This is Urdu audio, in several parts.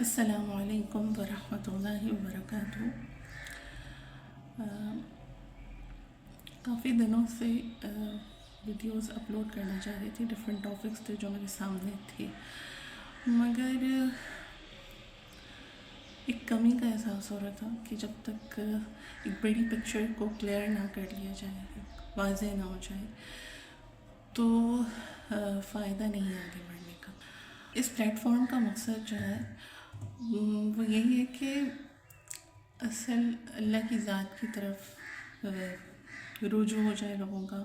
السلام علیکم ورحمۃ اللہ وبرکاتہ۔ کافی دنوں سے ویڈیوز اپلوڈ کرنا چاہ رہی تھی، ڈفرینٹ ٹاپکس تھے جو میرے سامنے تھے، مگر ایک کمی کا احساس ہو رہا تھا کہ جب تک ایک بڑی پکچر کو کلیئر نہ کر لیا جائے، واضح نہ ہو جائے، تو فائدہ نہیں ہے آگے بڑھنے کا۔ اس پلیٹ فارم کا مقصد جو ہے وہ یہی ہے کہ اصل اللہ کی ذات کی طرف رجوع ہو جائے لوگوں کا،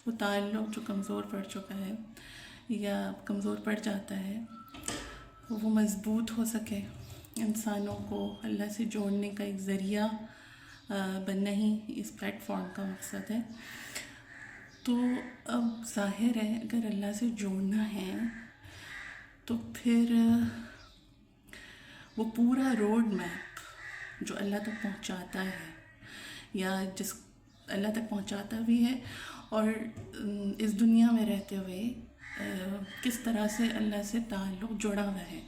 وہ تعلق جو کمزور پڑ چکا ہے یا کمزور پڑ جاتا ہے وہ مضبوط ہو سکے، انسانوں کو اللہ سے جوڑنے کا ایک ذریعہ بننا ہی اس پلیٹ فارم کا مقصد ہے۔ تو اب ظاہر ہے اگر اللہ سے جوڑنا ہے تو پھر وہ پورا روڈ میپ جو اللہ تک پہنچاتا ہے یا جس اللہ تک پہنچاتا بھی ہے اور اس دنیا میں رہتے ہوئے کس طرح سے اللہ سے تعلق جڑا ہوا ہے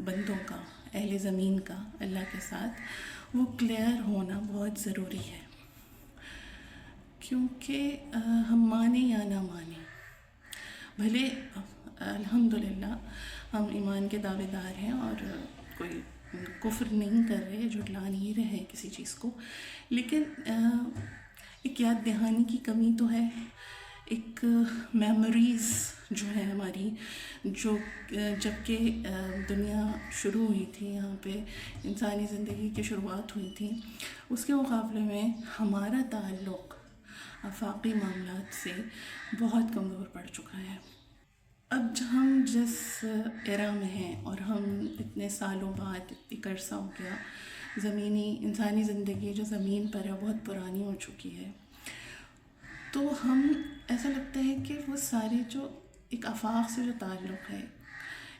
بندوں کا، اہل زمین کا اللہ کے ساتھ، وہ کلیئر ہونا بہت ضروری ہے، کیونکہ ہم مانیں یا نہ مانیں، بھلے الحمدللہ ہم ایمان کے دعوے دار ہیں اور کوئی کفر نہیں کر رہے، جھٹلا نہیں رہے کسی چیز کو، لیکن ایک یاد دہانی کی کمی تو ہے، ایک میموریز جو ہے ہماری، جو جب کہ دنیا شروع ہوئی تھی، یہاں پہ انسانی زندگی کی شروعات ہوئی تھی، اس کے مقابلے میں ہمارا تعلق آفاقی معاملات سے بہت کمزور پڑ چکا ہے۔ اب ہم جس ایرا میں ہیں اور ہم اتنے سالوں بعد، اتنی عرصہ ہو گیا، انسانی زندگی جو زمین پر ہے بہت پرانی ہو چکی ہے، تو ہم ایسا لگتا ہے کہ وہ سارے جو ایک آفاق سے جو تعلق ہے،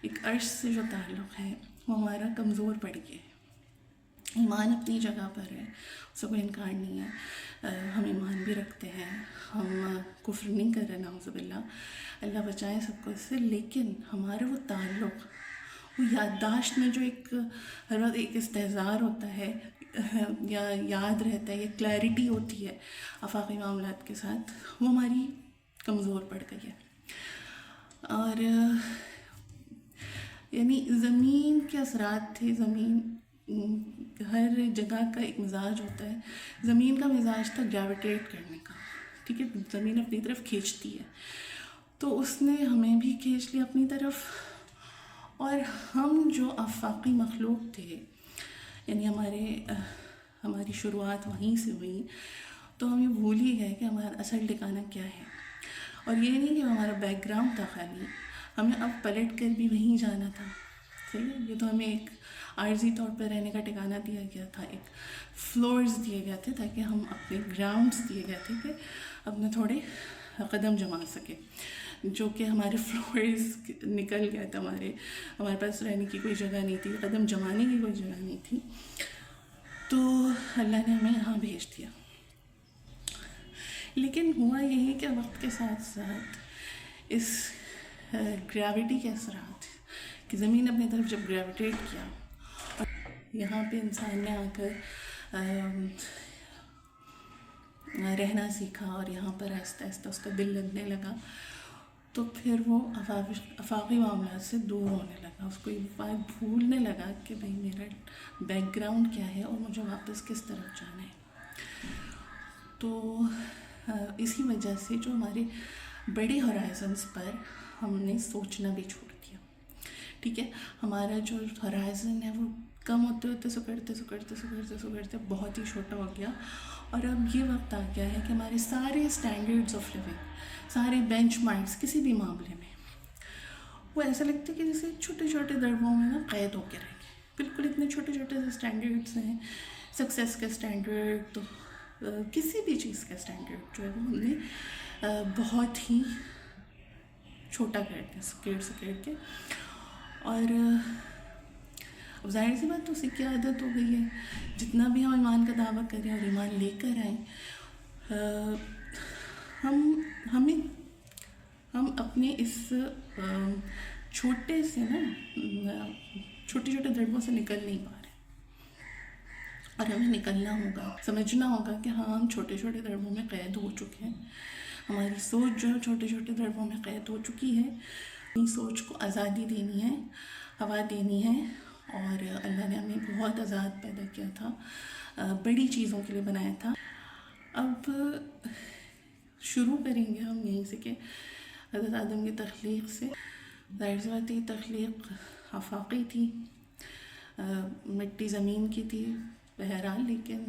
ایک عرش سے جو تعلق ہے، وہ ہمارا کمزور پڑ گیا ہے۔ ایمان اپنی جگہ پر ہے، اس سے کوئی انکار نہیں ہے، ہم ایمان بھی رکھتے ہیں، ہم کفر نہیں کر رہے نعوذ باللہ، اللہ بچائے سب کو اس سے، لیکن ہمارا وہ تعلق، وہ یادداشت میں جو ہر وقت ایک استحضار ہوتا ہے یا یاد رہتا ہے، یا کلیئرٹی ہوتی ہے آفاقی معاملات کے ساتھ، وہ ہماری کمزور پڑ گئی ہے۔ اور یعنی زمین کے اثرات تھے، زمین ہر جگہ کا ایک مزاج ہوتا ہے، زمین کا مزاج تھا گریویٹیٹ کرنے کا، ٹھیک ہے، زمین اپنی طرف کھینچتی ہے، تو اس نے ہمیں بھی کھینچ لیا اپنی طرف، اور ہم جو آفاقی مخلوق تھے، یعنی ہماری شروعات وہیں سے ہوئی، تو ہمیں بھول ہی گئے کہ ہمارا اصل ٹھکانہ کیا ہے، اور یہ نہیں کہ ہمارا بیک گراؤنڈ تھا خالی، ہمیں اب پلٹ کر بھی وہیں جانا تھا، صحیح ہے، یہ تو ہمیں ایک عارضی طور پہ رہنے کا ٹھکانہ دیا گیا تھا، ایک فلورز دیے گئے تھے تاکہ ہم اپنے گراؤنڈز دیے گئے تھے کہ اپنے تھوڑے قدم جما سکے، جو کہ ہمارے فلورز نکل گئے تھے، ہمارے پاس رہنے کی کوئی جگہ نہیں تھی، قدم جمانے کی کوئی جگہ نہیں تھی، تو اللہ نے ہمیں یہاں بھیج دیا۔ لیکن ہوا یہی کہ وقت کے ساتھ ساتھ اس گریوٹی کے اثرات، کہ زمین اپنی طرف جب گریویٹیٹ کیا اور یہاں پہ انسان نے آ کر رہنا سیکھا اور یہاں پر آہستہ آہستہ اس کا دل لگنے لگا، تو پھر وہ آفاقی معاملات سے دور ہونے لگا، اس کو یہ بات بھولنے لگا کہ بھئی میرا بیک گراؤنڈ کیا ہے اور مجھے واپس کس طرف جانا ہے۔ تو اسی وجہ سے جو ہمارے بڑے ہورائزنس پر ہم نے سوچنا بھی چھوڑ دیا، ٹھیک ہے، ہمارا جو ہورائزن ہے وہ کم ہوتے ہوتے سکڑتے بہت ہی چھوٹا ہو گیا، اور اب یہ وقت آ گیا ہے کہ ہمارے سارے اسٹینڈرڈز آف لیونگ، سارے بینچ مارکس کسی بھی معاملے میں، وہ ایسا لگتا ہے کہ جیسے چھوٹے چھوٹے ضربوں میں قید ہو کے رہ گئے، بالکل اتنے چھوٹے چھوٹے سے اسٹینڈرڈس ہیں، سکسیس کا اسٹینڈرڈ، تو کسی بھی چیز کا اسٹینڈرڈ جو ہے وہ ہم نے بہت ہی چھوٹا کر دیا، سکیڑ کے، اور اب ظاہر سی بات تو اسی کی عادت ہو گئی ہے، جتنا بھی ہم ایمان کا دعویٰ کریں اور ایمان لے کر آئیں، ہم اپنے اس چھوٹے سے چھوٹے چھوٹے دڑبوں سے نکل نہیں پا رہے، اور ہمیں نکلنا ہوگا، سمجھنا ہوگا کہ ہاں ہم چھوٹے چھوٹے دڑبوں میں قید ہو چکے ہیں، ہماری سوچ جو ہے چھوٹے چھوٹے دڑبوں میں قید ہو چکی ہے، اپنی سوچ کو آزادی دینی ہے، ہوا دینی ہے، اور اللہ نے ہمیں بہت آزاد پیدا کیا تھا، بڑی چیزوں کے لیے بنایا تھا۔ اب شروع کریں گے ہم یہیں سے کہ حضرت آدم کی تخلیق سے، ظاہر سی بات یہ تخلیق آفاقی تھی، مٹی زمین کی تھی بہرحال، لیکن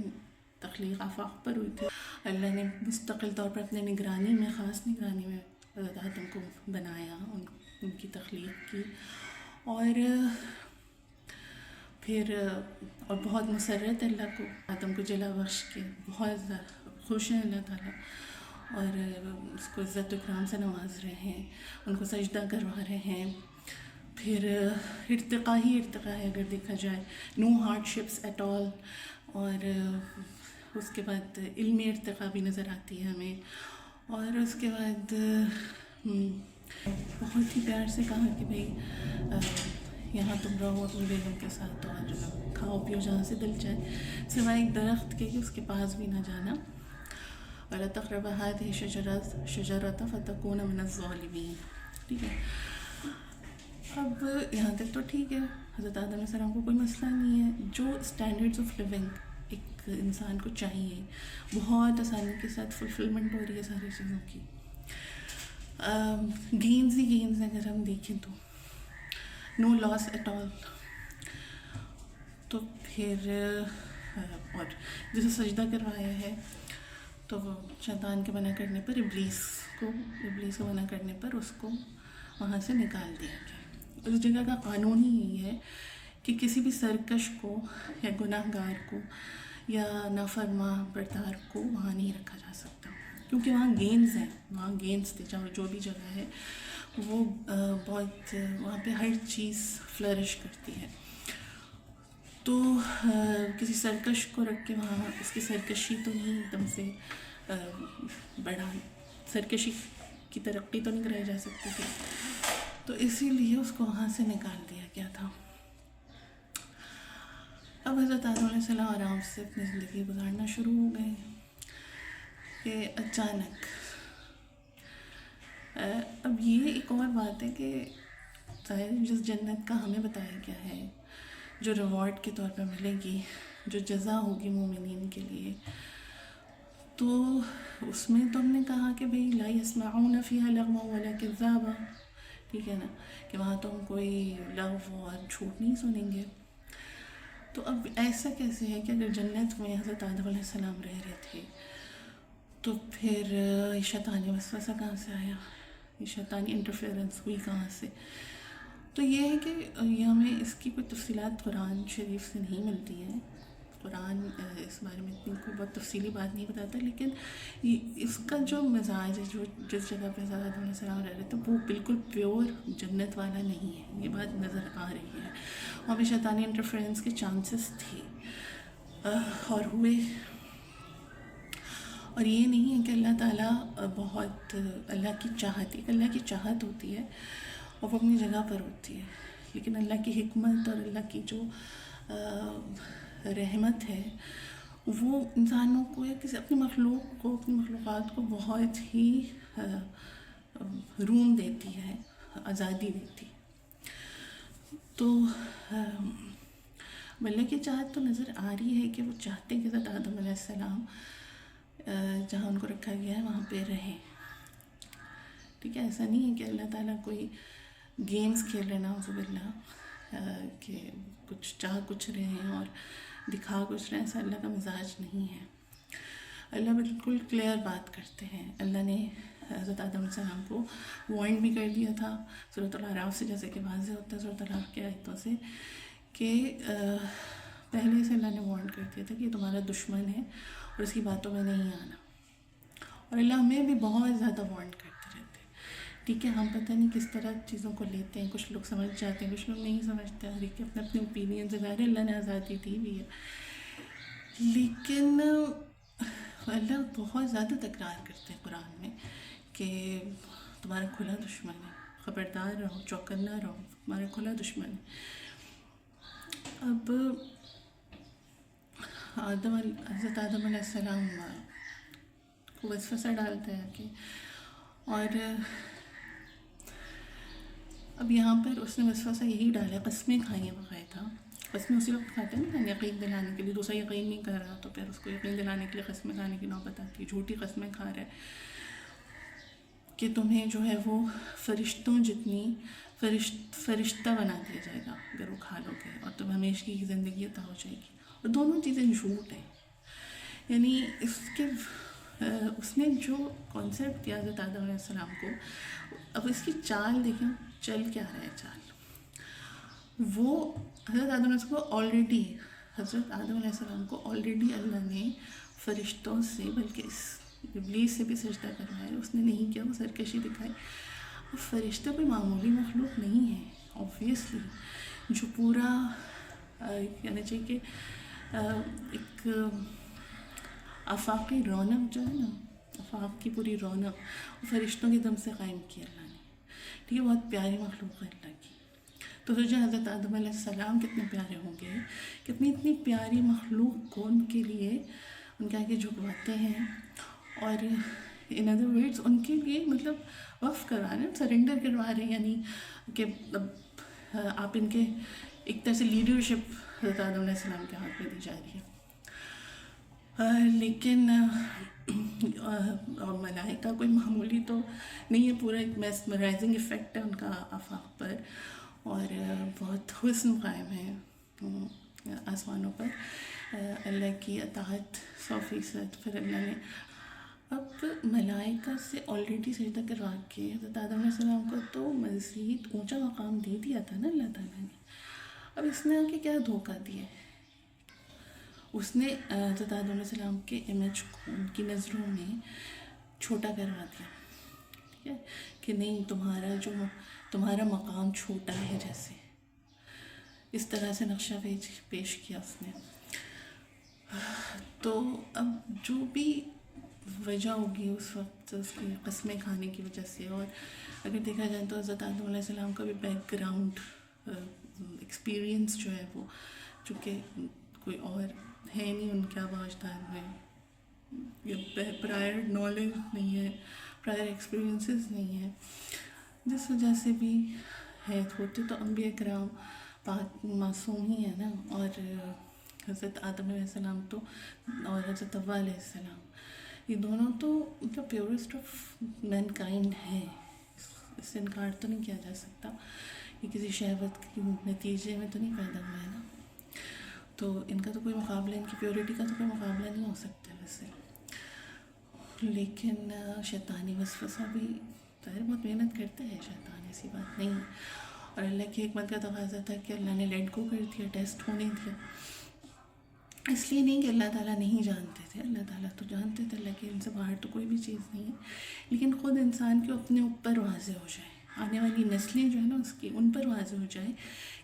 تخلیق آفاق پر ہوئی تھی۔ اللہ نے مستقل طور پر اپنے نگرانی میں، خاص نگرانی میں حضرت آدم کو بنایا، ان کی تخلیق کی، اور پھر اور بہت مسرت اللہ کو آدم کو جلا بخش کے، بہت خوش ہیں اللہ تعالیٰ، اور اس کو عزت و اکرام سے نواز رہے ہیں، ان کو سجدہ کروا رہے ہیں۔ پھر ارتقا ہی ارتقا ہے اگر دیکھا جائے، no hardships at all, اور اس کے بعد علمی ارتقا بھی نظر آتی ہے ہمیں، اور اس کے بعد بہت ہی پیار سے کہا کہ بھئی یہاں تم رہو اپنے بیگم کے ساتھ، اور کھاؤ پیو جہاں سے دل چاہے، سوائے ایک درخت کے کہ اس کے پاس بھی نہ جانا، وَلَا تَقْرَبَا هَٰذِهِ الشَّجَرَةَ فَتَكُونَ مِنَ الظَّالِمِينَ۔ ٹھیک ہے، اب یہاں تک تو ٹھیک ہے، حضرت آدم علیہ السلام کو کوئی مسئلہ نہیں ہے، جو اسٹینڈرڈز آف لیونگ ایک انسان کو چاہیے، بہت آسانی کے ساتھ فلفلمنٹ ہو رہی ہے ساری چیزوں کی، گینز ہی گینز اگر ہم دیکھیں تو نو لاس ایٹ آل۔ تو پھر اور جسے سجدہ کروایا ہے تو وہ شیطان کے منع کرنے پر ابلیس کو منع کرنے پر اس کو وہاں سے نکال دیا گیا۔ اس جگہ کا قانون ہی یہی ہے کہ کسی بھی سرکش کو یا گناہ گار کو یا نافرماں بردار کو وہاں نہیں رکھا جا سکتا، کیونکہ وہاں گینز ہیں، وہاں گینز تھے، چاہے جو بھی جگہ ہے وہ بہت، وہاں پہ ہر چیز فلرش کرتی ہے، تو کسی سرکش کو رکھ کے وہاں اس کی سرکشی تو نہیں ایک دم سے بڑھا، سرکشی کی ترقی تو نہیں کرائی جا سکتی تھی، تو اسی لیے اس کو وہاں سے نکال دیا گیا تھا۔ اب حضرت آدم علیہ السلام آرام سے اپنی زندگی گزارنا شروع ہو گئے کہ اچانک، اب یہ ایک اور بات ہے کہ ظاہر جس جنت کا ہمیں بتایا گیا ہے، جو ریوارڈ کے طور پر ملے گی، جو جزا ہوگی مومنین کے لیے، تو اس میں تو ہم نے کہا کہ بھئی لا یسمعون فیہا لغوا ولا کذابا، ٹھیک ہے نا، کہ وہاں تو ہم کوئی لغو اور جھوٹ نہیں سنیں گے۔ تو اب ایسا کیسے ہے کہ اگر جنت میں حضرت آدم علیہ السلام رہ رہے تھے تو پھر یہ شیطانی وسوسہ کہاں سے آیا، یہ شیطانی انٹرفیئرنس ہوئی کہاں سے؟ تو یہ ہے کہ یہ ہمیں اس کی کوئی تفصیلات قرآن شریف سے نہیں ملتی ہیں، قرآن اس بارے میں اتنی کوئی بہت تفصیلی بات نہیں بتاتا، لیکن اس کا جو مزاج ہے، جو جس جگہ پہ حضرت آدم علیہ السلام رہ رہے تھے وہ بالکل پیور جنت والا نہیں ہے، یہ بات نظر آ رہی ہے، وہاں پہ شیطانی انٹرفیئرنس کے چانسز تھے اور ہوئے، اور یہ نہیں ہے کہ اللہ تعالیٰ بہت، اللہ کی چاہت، ایک اللہ کی چاہت ہوتی ہے اور وہ اپنی جگہ پر ہوتی ہے، لیکن اللہ کی حکمت اور اللہ کی جو رحمت ہے وہ انسانوں کو یا کسی اپنی مخلوق کو، اپنی مخلوقات کو بہت ہی روم دیتی ہے، آزادی دیتی ہے۔ تو اللہ کی چاہت تو نظر آ رہی ہے کہ وہ چاہتے ہیں کہ حضرت آدم علیہ السلام جہاں ان کو رکھا گیا ہے وہاں پہ رہیں، ٹھیک ہے، ایسا نہیں ہے کہ اللہ تعالیٰ کوئی گیمز کھیل رہے، نعوذ باللہ، کہ کچھ چاہ کچھ رہے ہیں اور دکھا کچھ رہے ہیں، ایسا اللہ کا مزاج نہیں ہے۔ اللہ بالکل کلیئر بات کرتے ہیں، اللہ نے حضرت آدم علیہ السلام کو وارن بھی کر دیا تھا سورۃ الاعراف سے، جیسے کہ واضح ہوتا ہے سورۃ الاعراف کی آیتوں سے، کہ پہلے سے اللہ نے وارن کر دیا تھا کہ یہ تمہارا دشمن ہے اور اس کی باتوں میں نہیں آنا، اور اللہ ہمیں بھی بہت زیادہ وارن کرتے رہتے ہیں، ٹھیک ہے، ہم پتہ نہیں کس طرح چیزوں کو لیتے ہیں، کچھ لوگ سمجھ جاتے ہیں، کچھ لوگ نہیں سمجھتے، ہر ایک کے اپنے اپنے اوپینین سے، ظاہر اللہ نے آزادی دی بھی ہے، لیکن اللہ بہت زیادہ تکرار کرتے ہیں قرآن میں کہ تمہارا کھلا دشمن ہے، خبردار رہو، چوکنا رہو، تمہارا کھلا دشمن ہے۔ اب حضرت آدم علیہ السلام کو وسوسہ ڈالتا ہے کہ، اور اب یہاں پر اس نے وسوسہ یہی ڈالا، قسمیں کھائیں باقاعدہ. قسمیں اسی وقت کھاتے ہیں نا یقین دلانے کے لیے، دوسرا یقین نہیں کر رہا تو پھر اس کو یقین دلانے کے لیے قسمیں کھانے کی نوبت آتی ہے. جھوٹی قسمیں کھا رہا ہے کہ تمہیں جو ہے وہ فرشتوں جتنی فرشتہ بنا دیا جائے گا اگر وہ کھا لو گے، اور تمہیں ہمیشہ کی زندگی عطا ہو جائے گی. اور دونوں چیزیں جھوٹ ہیں. یعنی اس نے جو کانسیپٹ دیا حضرت آدم علیہ السلام کو، اب اس کی چال دیکھیں چل کیا رہا ہے چال. وہ حضرت آدم علیہ السلام کو آلریڈی اللہ نے فرشتوں سے، بلکہ اس ابلیس سے بھی سجدہ کروایا، اس نے نہیں کیا، وہ سرکشی دکھائی. اب فرشتہ کوئی معمولی مخلوق نہیں ہے اوبویسلی، جو پورا کہنا چاہیے کہ ایک آفاقی رونق جو ہے نا، آفاق کی پوری رونق وہ فرشتوں کے دم سے قائم کی اللہ نے. ٹھیک ہے، بہت پیاری مخلوق ہے اللہ کی. تو سوچیں حضرت آدم علیہ السلام کتنے پیارے ہوں گے، اتنی پیاری مخلوق کو ان کے لیے ان کے آگے جھکواتے ہیں، اور ان ادر ورڈز ان کے لیے مطلب وقف کروا رہے ہیں، سرنڈر کروا رہے ہیں. یعنی کہ آپ ان کے ایک طرح سے لیڈرشپ حضرت آدم علیہ السلام کے ہاتھ میں دی جا رہی ہے. لیکن ملائکہ کوئی معمولی تو نہیں ہے، پورا ایک میسمرائزنگ ایفیکٹ ہے ان کا آفاق پر، اور بہت حسن قائم ہے آسمانوں پر. اللہ کی اطاعت 100%. پھر اللہ نے اب ملائکہ سے آلریڈی سجدہ کروا کے حضرت آدم علیہ السلام کو تو مزید اونچا مقام دے دیا تھا نا اللہ تعالیٰ نے. اب اس نے آ کے کیا دھوکہ دیا ہے، اس نے حضرت آدم علیہ السلام کے امیج کو ان کی نظروں میں چھوٹا کروا دیا. ٹھیک ہے کہ نہیں، تمہارا مقام چھوٹا ہے، جیسے اس طرح سے نقشہ پیش کیا اس نے. تو اب جو بھی وجہ ہوگی اس وقت اس کی قسمیں کھانے کی وجہ سے، اور اگر دیکھا جائے تو حضرت آدم علیہ السلام کا بھی بیک گراؤنڈ ایکسپیرینس جو ہے وہ، چونکہ کوئی اور ہے نہیں ان کے آبا اجداد میں، یا پرائر نالج نہیں ہے، پرائر ایکسپیرینسز نہیں ہے، جس وجہ سے بھی ہے. ہوتے تو انبیاء کرام پاک معصوم ہی ہے نا. اور حضرت آدم علیہ السلام تو، اور حضرت حوا علیہ السلام، یہ دونوں تو مطلب پیورسٹ آف مین کائنڈ ہے. اس سے انکار تو نہیں کیا جا سکتا. یہ کسی شہوت کے نتیجے میں تو نہیں پیدا ہوا ہے نا، تو ان کا تو کوئی مقابلہ، ان کی پیورٹی کا تو کوئی مقابلہ نہیں ہو سکتا ویسے. لیکن شیطانی وسوسہ بھی ظاہر بہت محنت کرتے ہیں شیطان، ایسی بات نہیں. اور اللہ کی حکمت کا تقاضا تھا کہ اللہ نے لیٹ گو کر دیا، ٹیسٹ ہونے دیا. اس لیے نہیں کہ اللہ تعالیٰ نہیں جانتے تھے، اللہ تعالیٰ تو جانتے تھے، اللہ کے علم سے باہر تو کوئی بھی چیز نہیں ہے. لیکن خود انسان کے اپنے اوپر واضح ہو جائے، آنے والی نسلیں جو ہے نا اس کی، ان پر واضح ہو جائے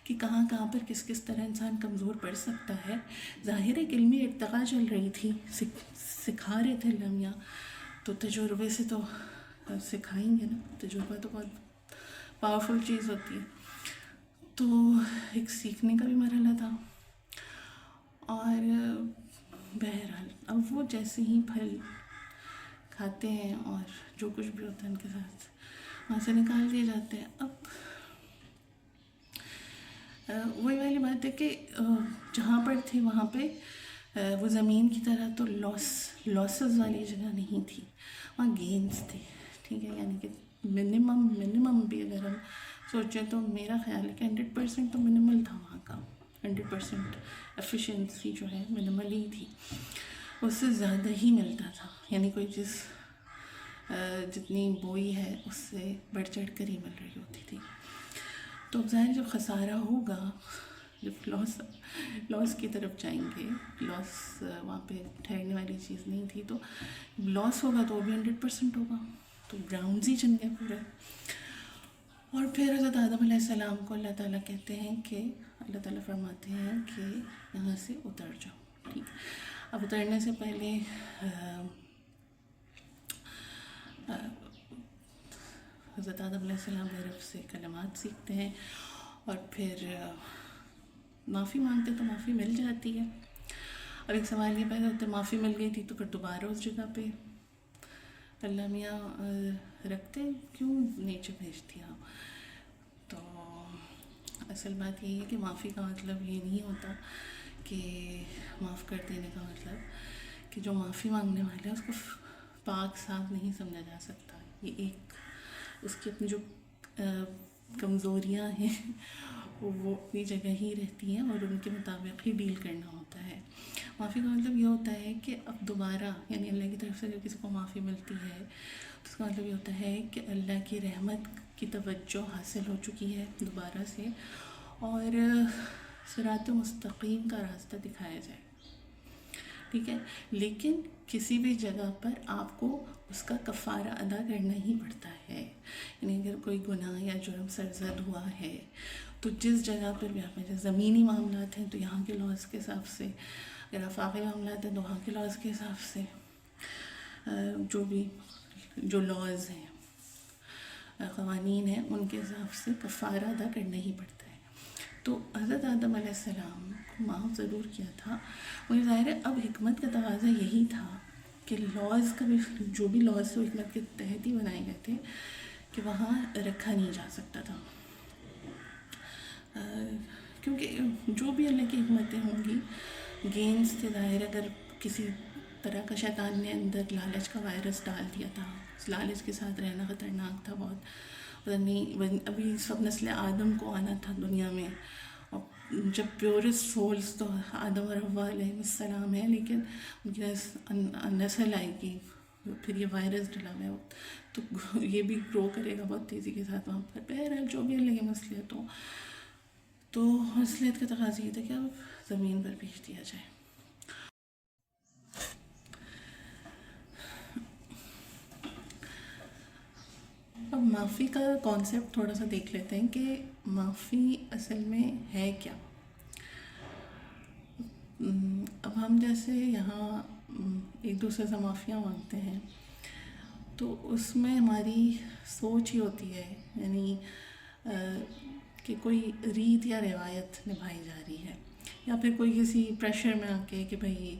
کہ کہاں پر کس طرح انسان کمزور پڑ سکتا ہے. ظاہر ایک علمی ارتقاء چل رہی تھی، سکھا رہے تھے اللہ میاں، تو تجربے سے تو سکھائیں گے نا. تجربہ تو بہت پاورفل چیز ہوتی ہے. تو ایک سیکھنے کا بھی مرحلہ تھا. اور بہرحال اب وہ جیسے ہی پھل کھاتے ہیں اور جو کچھ بھی ہوتا ہے ان کے ساتھ وہاں سے نکال دیے جاتے ہیں. اب وہی والی بات ہے کہ جہاں پر تھے وہاں پہ وہ زمین کی طرح تو لاسز والی جگہ نہیں تھی، وہاں گینز تھے. ٹھیک ہے، یعنی کہ منیمم بھی اگر ہم سوچیں تو میرا خیال ہے کہ 100% تو منیمل تھا وہاں کا. 100% ایفیشینسی جو ہے منیمل ہی تھی، اس سے زیادہ ہی ملتا تھا. یعنی کوئی چیز جتنی بوئی ہے اس سے بڑھ چڑھ کر ہی مل رہی ہوتی تھی. تو اب ظاہر جب خسارہ ہوگا، جب لاس کی طرف جائیں گے، لاس وہاں پہ ٹھہرنے والی چیز نہیں تھی، تو لاس ہوگا تو وہ بھی 100% ہوگا. تو گراؤنڈز ہی چن گئے پورے. اور پھر حضرت آدم علیہ السلام کو اللہ تعالیٰ کہتے ہیں کہ اللہ تعالیٰ فرماتے ہیں کہ یہاں سے اتر جاؤ. ٹھیک، اب اترنے سے پہلے حضرت آدم علیہ السلام رب سے کلمات سیکھتے ہیں، اور پھر معافی مانگتے تو معافی مل جاتی ہے. اب ایک سوال یہ پیدا ہوتا ہے معافی مل گئی تھی تو پھر دوبارہ اس جگہ پہ اللہ میاں رکھتے کیوں نیچے بھیج دیا. تو اصل بات یہ ہے کہ معافی کا مطلب یہ نہیں ہوتا کہ معاف کر دینے کا مطلب کہ جو معافی مانگنے والا ہے اس کو پاک صاف نہیں سمجھا جا سکتا. یہ ایک اس کی اپنی جو کمزوریاں ہیں وہ اپنی جگہ ہی رہتی ہیں اور ان کے مطابق ہی ڈیل کرنا ہوتا ہے. معافی کا مطلب یہ ہوتا ہے کہ اب دوبارہ یعنی اللہ کی طرف سے جب کسی کو معافی ملتی ہے تو اس کا مطلب یہ ہوتا ہے کہ اللہ کی رحمت کی توجہ حاصل ہو چکی ہے دوبارہ سے اور صراط مستقیم کا راستہ دکھایا جائے. ٹھیک ہے, لیکن کسی بھی جگہ پر آپ کو اس کا کفارہ ادا کرنا ہی پڑتا ہے. یعنی اگر کوئی گناہ یا جرم سرزد ہوا ہے تو جس جگہ پر بھی آپ میں زمینی معاملات ہیں تو یہاں کے لاز کے حساب سے, اگر آفاقی معاملات ہیں تو وہاں کے لاز کے حساب سے, جو لاز ہیں قوانین ہیں ان کے حساب سے کفارہ ادا کرنا ہی پڑتا ہے. تو حضرت آدم علیہ السلام کو معاف ضرور کیا تھا, مجھے ظاہر ہے اب حکمت کا تقاضا یہی تھا کہ لاز کا بھی جو بھی لاز تھے حکمت کے تحت ہی بنائے گئے تھے کہ وہاں رکھا نہیں جا سکتا تھا, کیونکہ جو بھی اللہ کی حکمتیں ہوں گی گینز تھے. ظاہر اگر کسی طرح کا شیطان نے اندر لالچ کا وائرس ڈال دیا تھا, اس لالچ کے ساتھ رہنا خطرناک تھا بہت. پتہ نہیں ابھی سب نسل آدم کو آنا تھا دنیا میں, اور جب پیورسٹ سولز تو آدم اور حوا علیہ السلام ہے, لیکن ان کی نسل آئے گی پھر یہ وائرس ڈلا ہوا ہے تو یہ بھی گرو کرے گا بہت تیزی کے ساتھ وہاں پر. بہرحال جو بھی اللہ کی مصلحت ہو تو مصلحت کا تقاضا یہ تھا کہ اب زمین پر بھیج دیا جائے. اب معافی کا کانسیپٹ تھوڑا سا دیکھ لیتے ہیں کہ معافی اصل میں ہے کیا. اب ہم جیسے یہاں ایک دوسرے سے معافیاں مانگتے ہیں تو اس میں ہماری سوچ ہی ہوتی ہے یعنی کہ کوئی ریت یا روایت نبھائی جا رہی ہے, یا پھر کوئی کسی پریشر میں آ کے کہ بھئی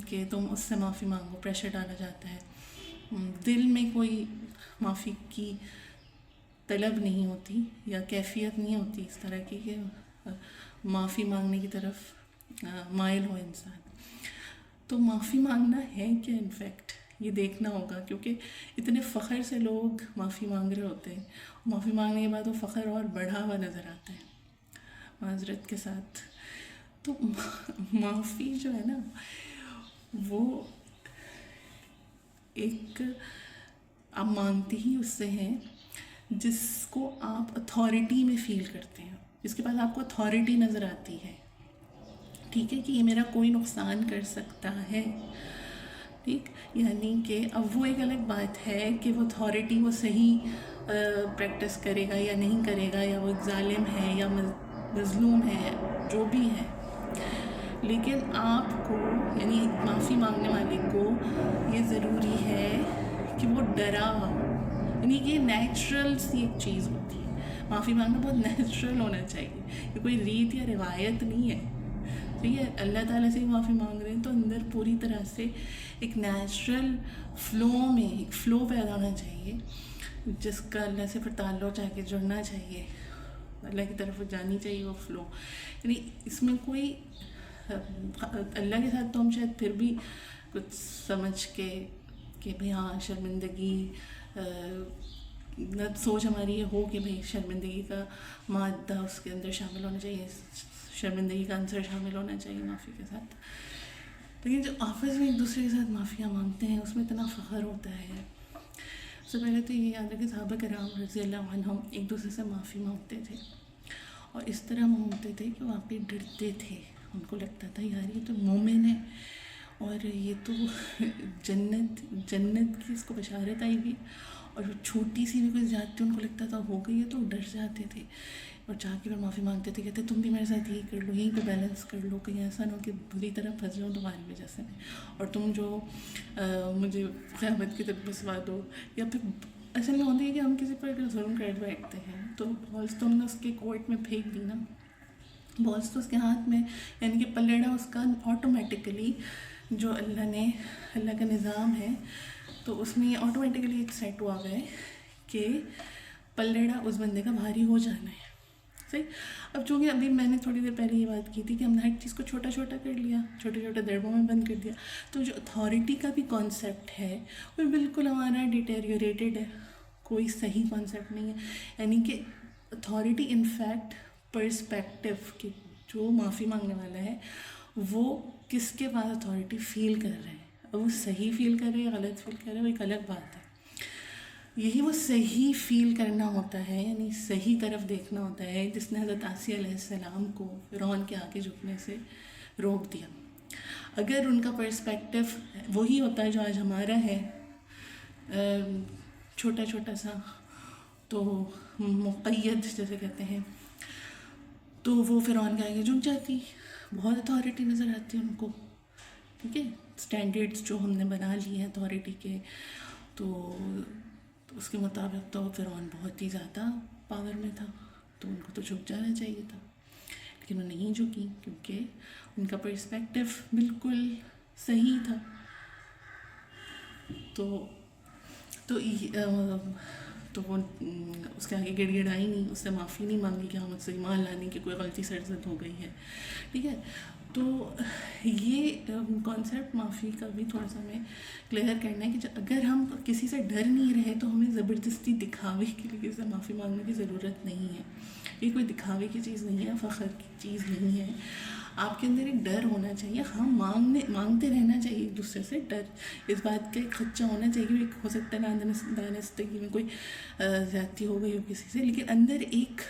کہ تم اس سے معافی مانگو, پریشر ڈالا جاتا ہے. دل میں کوئی معافی کی طلب نہیں ہوتی یا کیفیت نہیں ہوتی اس طرح کی کہ معافی مانگنے کی طرف مائل ہو انسان. تو معافی مانگنا ہے کہ انفیکٹ یہ دیکھنا ہوگا, کیونکہ اتنے فخر سے لوگ معافی مانگ رہے ہوتے ہیں, معافی مانگنے کے بعد وہ فخر اور بڑھا ہوا نظر آتا ہے معذرت کے ساتھ. تو معافی جو ہے نا وہ ایک آپ مانگتے ہی اس سے ہیں جس کو آپ اتھارٹی میں فیل کرتے ہیں, جس کے پاس آپ کو اتھارٹی نظر آتی ہے. ٹھیک ہے, کہ یہ میرا کوئی نقصان کر سکتا ہے. ٹھیک, یعنی کہ اب وہ ایک الگ بات ہے کہ وہ اتھارٹی وہ صحیح پریکٹس کرے گا یا نہیں کرے گا, یا وہ ایک ظالم ہے یا مظلوم ہے, جو بھی ہے. لیکن آپ کو یعنی معافی مانگنے والے کو یہ ضروری ہے کہ وہ ڈرا ہو, یعنی کہ نیچرل سی ایک چیز ہوتی ہے. معافی مانگنا بہت نیچرل ہونا چاہیے, یہ کوئی ریت یا روایت نہیں ہے. ٹھیک ہے, اللہ تعالیٰ سے معافی مانگ رہے ہیں تو اندر پوری طرح سے ایک نیچرل فلو میں ایک فلو پیدا ہونا چاہیے جس کا اللہ سے پھر تعلق جا کے جڑنا چاہیے, اللہ کی طرف جانی چاہیے وہ فلو. یعنی اس میں کوئی اللہ کے ساتھ تو ہم شاید پھر بھی کچھ سمجھ کے کہ بھئی ہاں شرمندگی سوچ ہماری یہ ہو کہ بھئی شرمندگی کا مادہ اس کے اندر شامل ہونا چاہیے, شرمندگی کا عنصر شامل ہونا چاہیے معافی کے ساتھ. لیکن جو آپس میں ایک دوسرے کے ساتھ معافیاں مانگتے ہیں اس میں اتنا فخر ہوتا ہے. سب سے پہلے تو یہ یاد ہے کہ صحابہ کرام رضی اللہ عنہم ایک دوسرے سے معافی مانگتے تھے اور اس طرح مانگتے تھے کہ وہ آپ پہ ڈرتے تھے. ان کو لگتا تھا یار یہ تو مومن ہے اور یہ تو جنت کی اس کو بشارت آئی ہوئی, اور چھوٹی سی بھی کوئی زیادتی ان کو لگتا تھا ہو گئی ہے تو ڈر جاتے تھے اور جا کے پھر معافی مانگتے تھے, کہتے تم بھی میرے ساتھ یہی کر لو, یہیں پہ بیلنس کر لو, کہیں ایسا نہ ہو کہ بری طرح پھنس جاؤں تمہاری وجہ سے, اور تم جو مجھے قیامت کی طرف بسوا دو, یا پھر اصل میں ہوتا ہے کہ ہم کسی پر ظلم کر بیٹھتے ہیں تو بالس تو ہم نے اس کے کورٹ میں پھینک دی نا، بالس تو اس کے ہاتھ میں، یعنی کہ پلڑا اس کا آٹومیٹیکلی، جو اللہ کا نظام ہے تو اس میں یہ آٹومیٹیکلی ایک سیٹ ہوا گیا ہے کہ پلڑا اس بندے کا بھاری ہو جانا ہے، صحیح. اب چونکہ ابھی میں نے تھوڑی دیر پہلے یہ بات کی تھی کہ ہم نے ہر چیز کو چھوٹا چھوٹا کر لیا، چھوٹے چھوٹے دربوں میں بند کر دیا، تو جو اتھارٹی کا بھی کانسیپٹ ہے وہ بالکل ہمارا ڈیٹیریوریٹڈ ہے، کوئی صحیح کانسیپٹ نہیں ہے. یعنی کہ اتھارٹی ان فیکٹ پرسپیکٹیو، کہ جو معافی مانگنے والا ہے وہ کس کے بعد اتھارٹی فیل کر رہے ہیں، اب وہ صحیح فیل کر رہے ہیں غلط فیل کر رہے ہیں وہ ایک الگ بات ہے. یہی وہ صحیح فیل کرنا ہوتا ہے، یعنی صحیح طرف دیکھنا ہوتا ہے، جس نے حضرت آسیہ علیہ السلام کو فرعون کے آگے جھکنے سے روک دیا. اگر ان کا پرسپیکٹیو وہی ہوتا ہے جو آج ہمارا ہے، چھوٹا چھوٹا سا، تو مقید جیسے کہتے ہیں، تو وہ فرعون کے آگے جھک جاتی، بہت اتھارٹی نظر آتی ہے ان کو. ٹھیک ہے، اسٹینڈرڈس جو ہم نے بنا لیے ہیں اتھارٹی کے، تو اس کے مطابق تو فرعون بہت ہی زیادہ پاور میں تھا، تو ان کو تو جھک جانا چاہیے تھا، لیکن وہ نہیں جھکی کیونکہ ان کا پرسپیکٹیو بالکل صحیح تھا. تو وہ اس کے آگے گڑ گڑائی نہیں، اس سے معافی نہیں مانگی کہ ہاں مجھ سے ایمان لانے کی کوئی غلطی سرزد ہو گئی ہے. ٹھیک ہے، تو یہ کانسیپٹ معافی کا بھی تھوڑا سا ہمیں کلیئر کرنا ہے کہ اگر ہم کسی سے ڈر نہیں رہے تو ہمیں زبردستی دکھاوے کے لیے کسی سے معافی مانگنے کی ضرورت نہیں ہے. یہ کوئی دکھاوے کی چیز نہیں ہے، فخر کی چیز نہیں ہے. آپ کے اندر ایک ڈر ہونا چاہیے، ہاں مانگتے رہنا چاہیے ایک دوسرے سے، ڈر اس بات کا ایک خدشہ ہونا چاہیے کہ ہو سکتا ہے دانستگی میں کوئی زیادتی ہو گئی ہو کسی سے، لیکن اندر ایک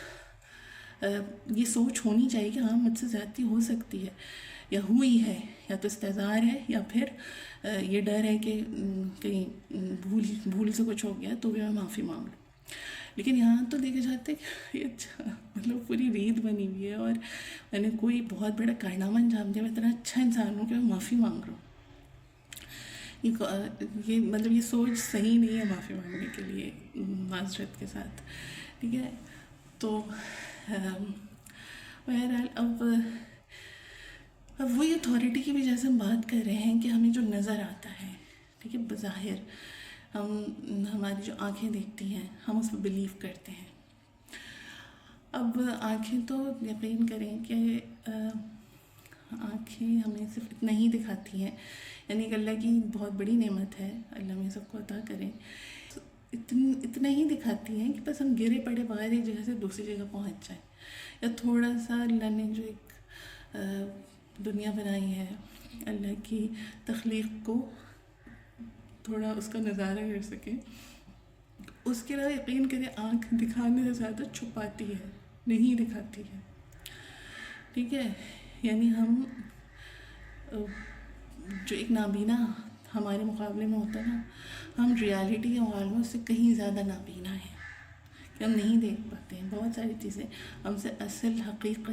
یہ سوچ ہونی چاہیے کہ ہاں مجھ سے زیادتی ہو سکتی ہے یا ہوئی ہے، یا تو استحضار ہے یا پھر یہ ڈر ہے کہ کہیں بھول سے کچھ ہو گیا تو بھی میں معافی مانگ لوں. لیکن یہاں تو دیکھے جاتے کہ یہ مطلب پوری ریت بنی ہوئی ہے اور میں نے کوئی بہت بڑا کارنامہ انجام دیا، میں اتنا اچھا انسان ہوں کہ میں معافی مانگ رہا ہوں. یہ مطلب یہ سوچ صحیح نہیں ہے معافی مانگنے کے لیے معذرت کے ساتھ. ٹھیک ہے، تو بہرحال اب وہی اتھارٹی کی بھی جیسے ہم بات کر رہے ہیں کہ ہمیں جو نظر آتا ہے، ٹھیک ہے، بظاہر ہماری جو آنکھیں دیکھتی ہیں ہم اس پہ بلیو کرتے ہیں. اب آنکھیں تو یقین کریں کہ آنکھیں ہمیں صرف اتنا ہی دکھاتی ہیں، یعنی کہ اللہ کی بہت بڑی نعمت ہے، اللہ ہمیں سب کو عطا کریں، اتنا ہی دکھاتی ہیں کہ بس ہم گرے پڑے باہر ایک جگہ سے دوسری جگہ پہنچ جائیں، یا تھوڑا سا اللہ نے جو ایک دنیا بنائی ہے، اللہ کی تخلیق کو تھوڑا اس کا نظارہ کر سکیں. اس کے علاوہ یقین کریں آنکھ دکھانے سے زیادہ چھپاتی ہے، نہیں دکھاتی ہے. ٹھیک ہے، یعنی ہم جو ایک نابینا ہمارے مقابلے میں ہوتا ہے نا، ہم ریالٹی کے مقابلے میں اس سے کہیں زیادہ نابینا ہیں کہ ہم نہیں دیکھ پاتے ہیں بہت ساری چیزیں، ہم سے اصل حقائق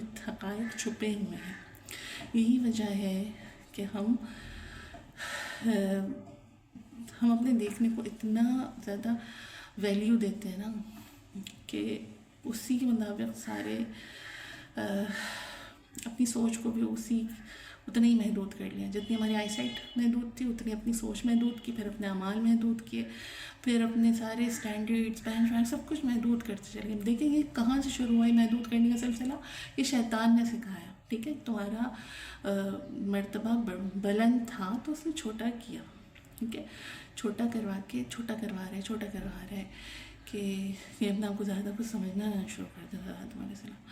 چھپے ہوئے ہیں. یہی وجہ ہے کہ ہم اپنے دیکھنے کو اتنا زیادہ ویلیو دیتے ہیں نا کہ اسی کے مطابق سارے اپنی سوچ کو بھی اتنا ہی محدود کر لیا. جتنی ہماری آئی سائٹ محدود تھی اتنی اپنی سوچ محدود کی، پھر اپنے اعمال محدود کیے، پھر اپنے سارے اسٹینڈرڈس بینچ مارک سب کچھ محدود کرتے چلے گئے. دیکھیں یہ کہاں سے شروع ہوا ہے محدود کرنے کا سلسلہ؟ یہ شیطان نے سکھایا. ٹھیک ہے، تمہارا مرتبہ بلند تھا تو اس نے چھوٹا کیا. ٹھیک ہے، چھوٹا کروا رہا ہے کہ یہ اپنے آپ کو زیادہ کچھ سمجھنا نہ شروع کر دے تمہارے سلام.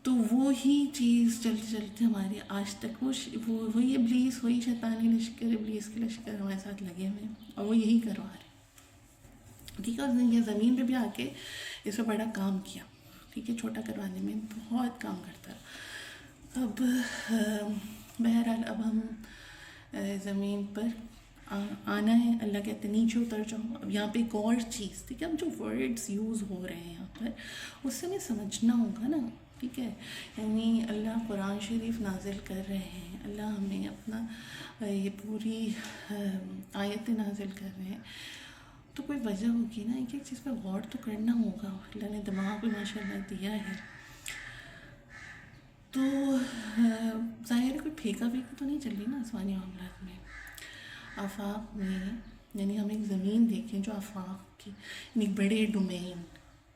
تو وہی چیز چلتے چلتے ہماری آج تک وہی ابلیس، وہی شیطانی لشکر، ابلیس کے لشکر ہمارے ساتھ لگے ہوئے ہیں اور وہ یہی کروا رہے ہیں. ٹھیک ہے، اس نے یہ زمین پہ بھی آ کے اس پہ بڑا کام کیا. ٹھیک ہے، چھوٹا کروانے میں بہت کام کرتا ہے. اب بہرحال اب ہم زمین پر آنا ہے، اللہ کہتے ہیں نیچے اتر جاؤ. اب یہاں پہ ایک اور چیز، ٹھیک ہے، اب جو ورڈز یوز ہو رہے ہیں یہاں پر اس سے ہمیں سمجھنا ہوگا نا. ٹھیک ہے، یعنی اللہ قرآن شریف نازل کر رہے ہیں، اللہ ہمیں اپنا یہ پوری آیتیں نازل کر رہے ہیں، تو کوئی وجہ ہوگی نا، ایک ایک چیز پہ غور تو کرنا ہوگا. اللہ نے دماغ بھی ماشاء اللہ دیا ہے. تو ظاہر ہے کوئی پھینکا پھینکی تو نہیں چل رہی نا آسمانی معاملات میں. آفاق میں یعنی ہم ایک زمین دیکھیں جو آفاق کی یعنی ایک بڑے ڈومین،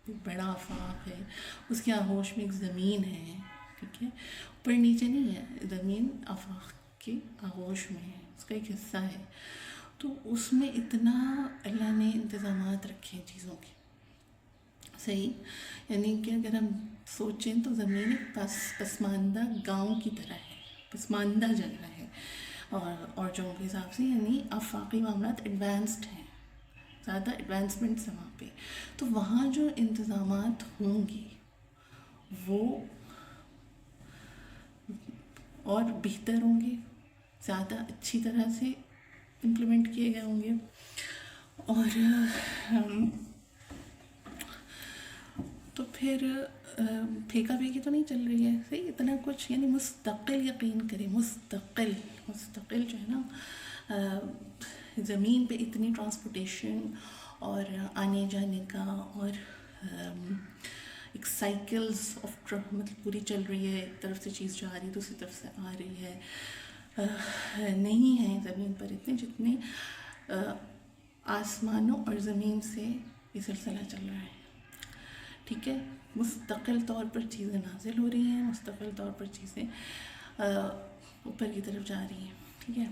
ایک بڑا آفاق ہے، اس کے آغوش میں ایک زمین ہے. ٹھیک ہے، اوپر نیچے نہیں ہے، زمین آفاق کے آغوش میں ہے، اس کا ایک حصہ ہے. تو اس میں اتنا اللہ نے انتظامات رکھے ہیں چیزوں کے. صحیح، یعنی کہ اگر ہم سوچیں تو زمین ایک پسماندہ گاؤں کی طرح ہے، پسماندہ جگہ ہے. اور جو کے حساب سے یعنی آفاقی معاملات ایڈوانسڈ ہیں، زیادہ ایڈوانسمنٹس ہیں وہاں پہ. تو وہاں جو انتظامات ہوں گے وہ اور بہتر ہوں گے، زیادہ اچھی طرح سے امپلیمنٹ کیے گئے ہوں گے. اور تو پھر پھینکا پھینکی تو نہیں چل رہی ہے. صحیح، اتنا کچھ یعنی مستقل یقین کریں، مستقل جو ہے نا زمین پہ اتنی ٹرانسپورٹیشن اور آنے جانے کا اور ایک سائیکلز آف مطلب پوری چل رہی ہے. ایک طرف سے چیز جا رہی ہے، دوسری طرف سے آ رہی ہے. نہیں ہیں زمین پر اتنے جتنے آسمانوں اور زمین سے یہ سلسلہ چل رہا ہے. ٹھیک ہے، مستقل طور پر چیزیں نازل ہو رہی ہیں، مستقل طور پر چیزیں اوپر کی طرف جا رہی ہیں. ٹھیک ہے،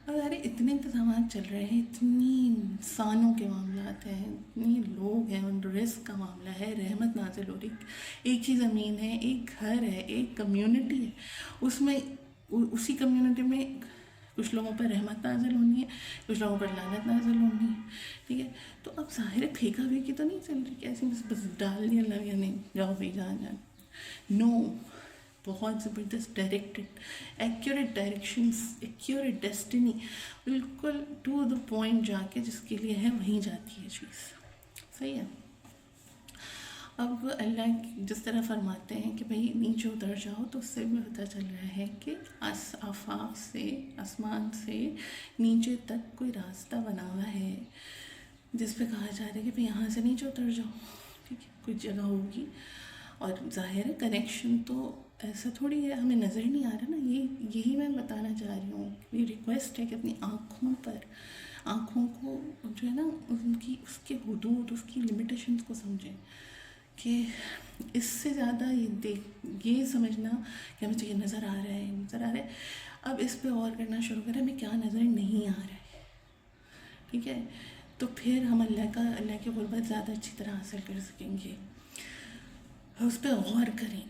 اور اتنے انتظامات چل رہے ہیں، اتنی انسانوں کے معاملات ہیں، اتنے لوگ ہیں، ان رزق کا معاملہ ہے، رحمت نازل ہو رہی. ایک ہی زمین ہے، ایک گھر ہے، ایک کمیونٹی ہے، اس میں اسی کمیونٹی میں کچھ لوگوں پر رحمت نازل ہونی ہے، کچھ لوگوں پر لعنت نازل ہونی ہے. ٹھیک ہے، تو اب ظاہر ہے پھینکا پھینکی تو نہیں چل رہی کہ ایسے بس ڈال دیا اللہ یعنی جاؤ بھی جان. نو، بہت زبردست directed, accurate directions, accurate destiny, بالکل ٹو دا پوائنٹ جا کے جس کے لیے ہے وہیں جاتی ہے چیز. صحیح ہے. اب اللہ جس طرح فرماتے ہیں کہ بھئی نیچے اتر جاؤ، تو اس سے بھی پتہ چل رہا ہے کہ آفاق سے، آسمان سے نیچے تک کوئی راستہ بنا ہوا ہے جس پہ کہا جا رہا ہے کہ بھئی یہاں سے نیچے اتر جاؤ. ٹھیک ہے، کوئی جگہ ہوگی. اور ظاہر ہے کنیکشن تو ایسا تھوڑی ہے ہمیں نظر نہیں آ رہا نا. یہی میں بتانا چاہ رہی ہوں. یہ ریکویسٹ ہے کہ اپنی آنکھوں کو جو ہے نا اس کے حدود، اس کی لمیٹیشنز کو سمجھیں کہ اس سے زیادہ یہ سمجھنا کہ ہمیں تو یہ نظر آ رہا ہے. اب اس پہ غور کرنا شروع کریں ہمیں کیا نظر نہیں آ رہا ہے. ٹھیک ہے، تو پھر ہم اللہ کی قربت زیادہ اچھی طرح حاصل کر سکیں گے. اس پہ غور کریں.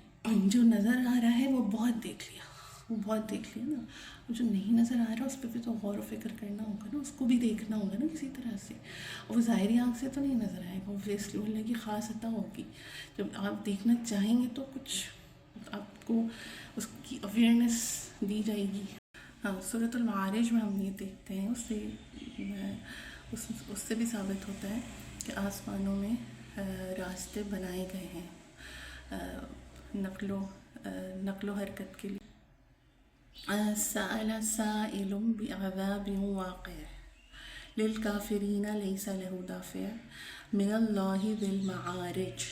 جو نظر آ رہا ہے وہ بہت دیکھ لیا نا. جو نہیں نظر آ رہا اس پہ بھی تو غور و فکر کرنا ہوگا نا، اس کو بھی دیکھنا ہوگا نا کسی طرح سے. اور وہ ظاہری آنکھ سے تو نہیں نظر آئے گا، اوبویسلی اللہ کی خاص عطا ہوگی. جب آپ دیکھنا چاہیں گے تو کچھ آپ کو اس کی اویئرنیس دی جائے گی. ہاں، سورۃ المعارج میں ہم یہ دیکھتے ہیں، اس سے بھی ثابت ہوتا ہے کہ آسمانوں میں راستے بنائے گئے ہیں نقل و حرکت کے لیے. سأل سائل بعذاب واقع للكافرين ليس له دافع من الله ذي المعارج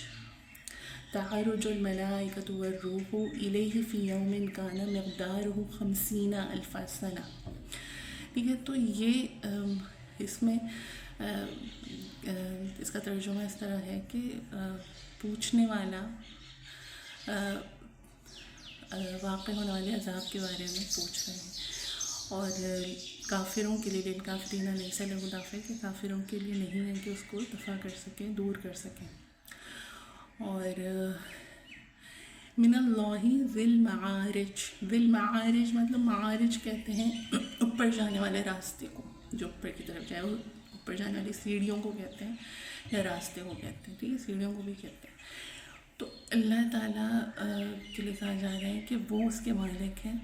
تعرج الملائكة والروح إليه في يوم كان مقداره 50,000 سنة. ٹھیک ہے، تو یہ اس میں اس کا ترجمہ اس طرح ہے کہ پوچھنے والا واقع ہونے والے عذاب کے بارے میں پوچھ رہے ہیں. اور کافروں کے لیے للکافرین لیس لہ دافع، کہ کافروں کے لیے نہیں ہے کہ اس کو دفع کر سکیں، دور کر سکیں. اور من اللہ ذی المعارج، ذی المعارج مطلب معارج کہتے ہیں اوپر جانے والے راستے کو، جو اوپر کی طرف جائے، وہ اوپر جانے والی سیڑھیوں کو کہتے ہیں یا راستے کو کہتے ہیں. ٹھیک ہے، سیڑھیوں کو بھی کہتے ہیں. تو اللہ تعالیٰ کے لیے کہا جا رہا ہے کہ وہ اس کے مالک ہیں،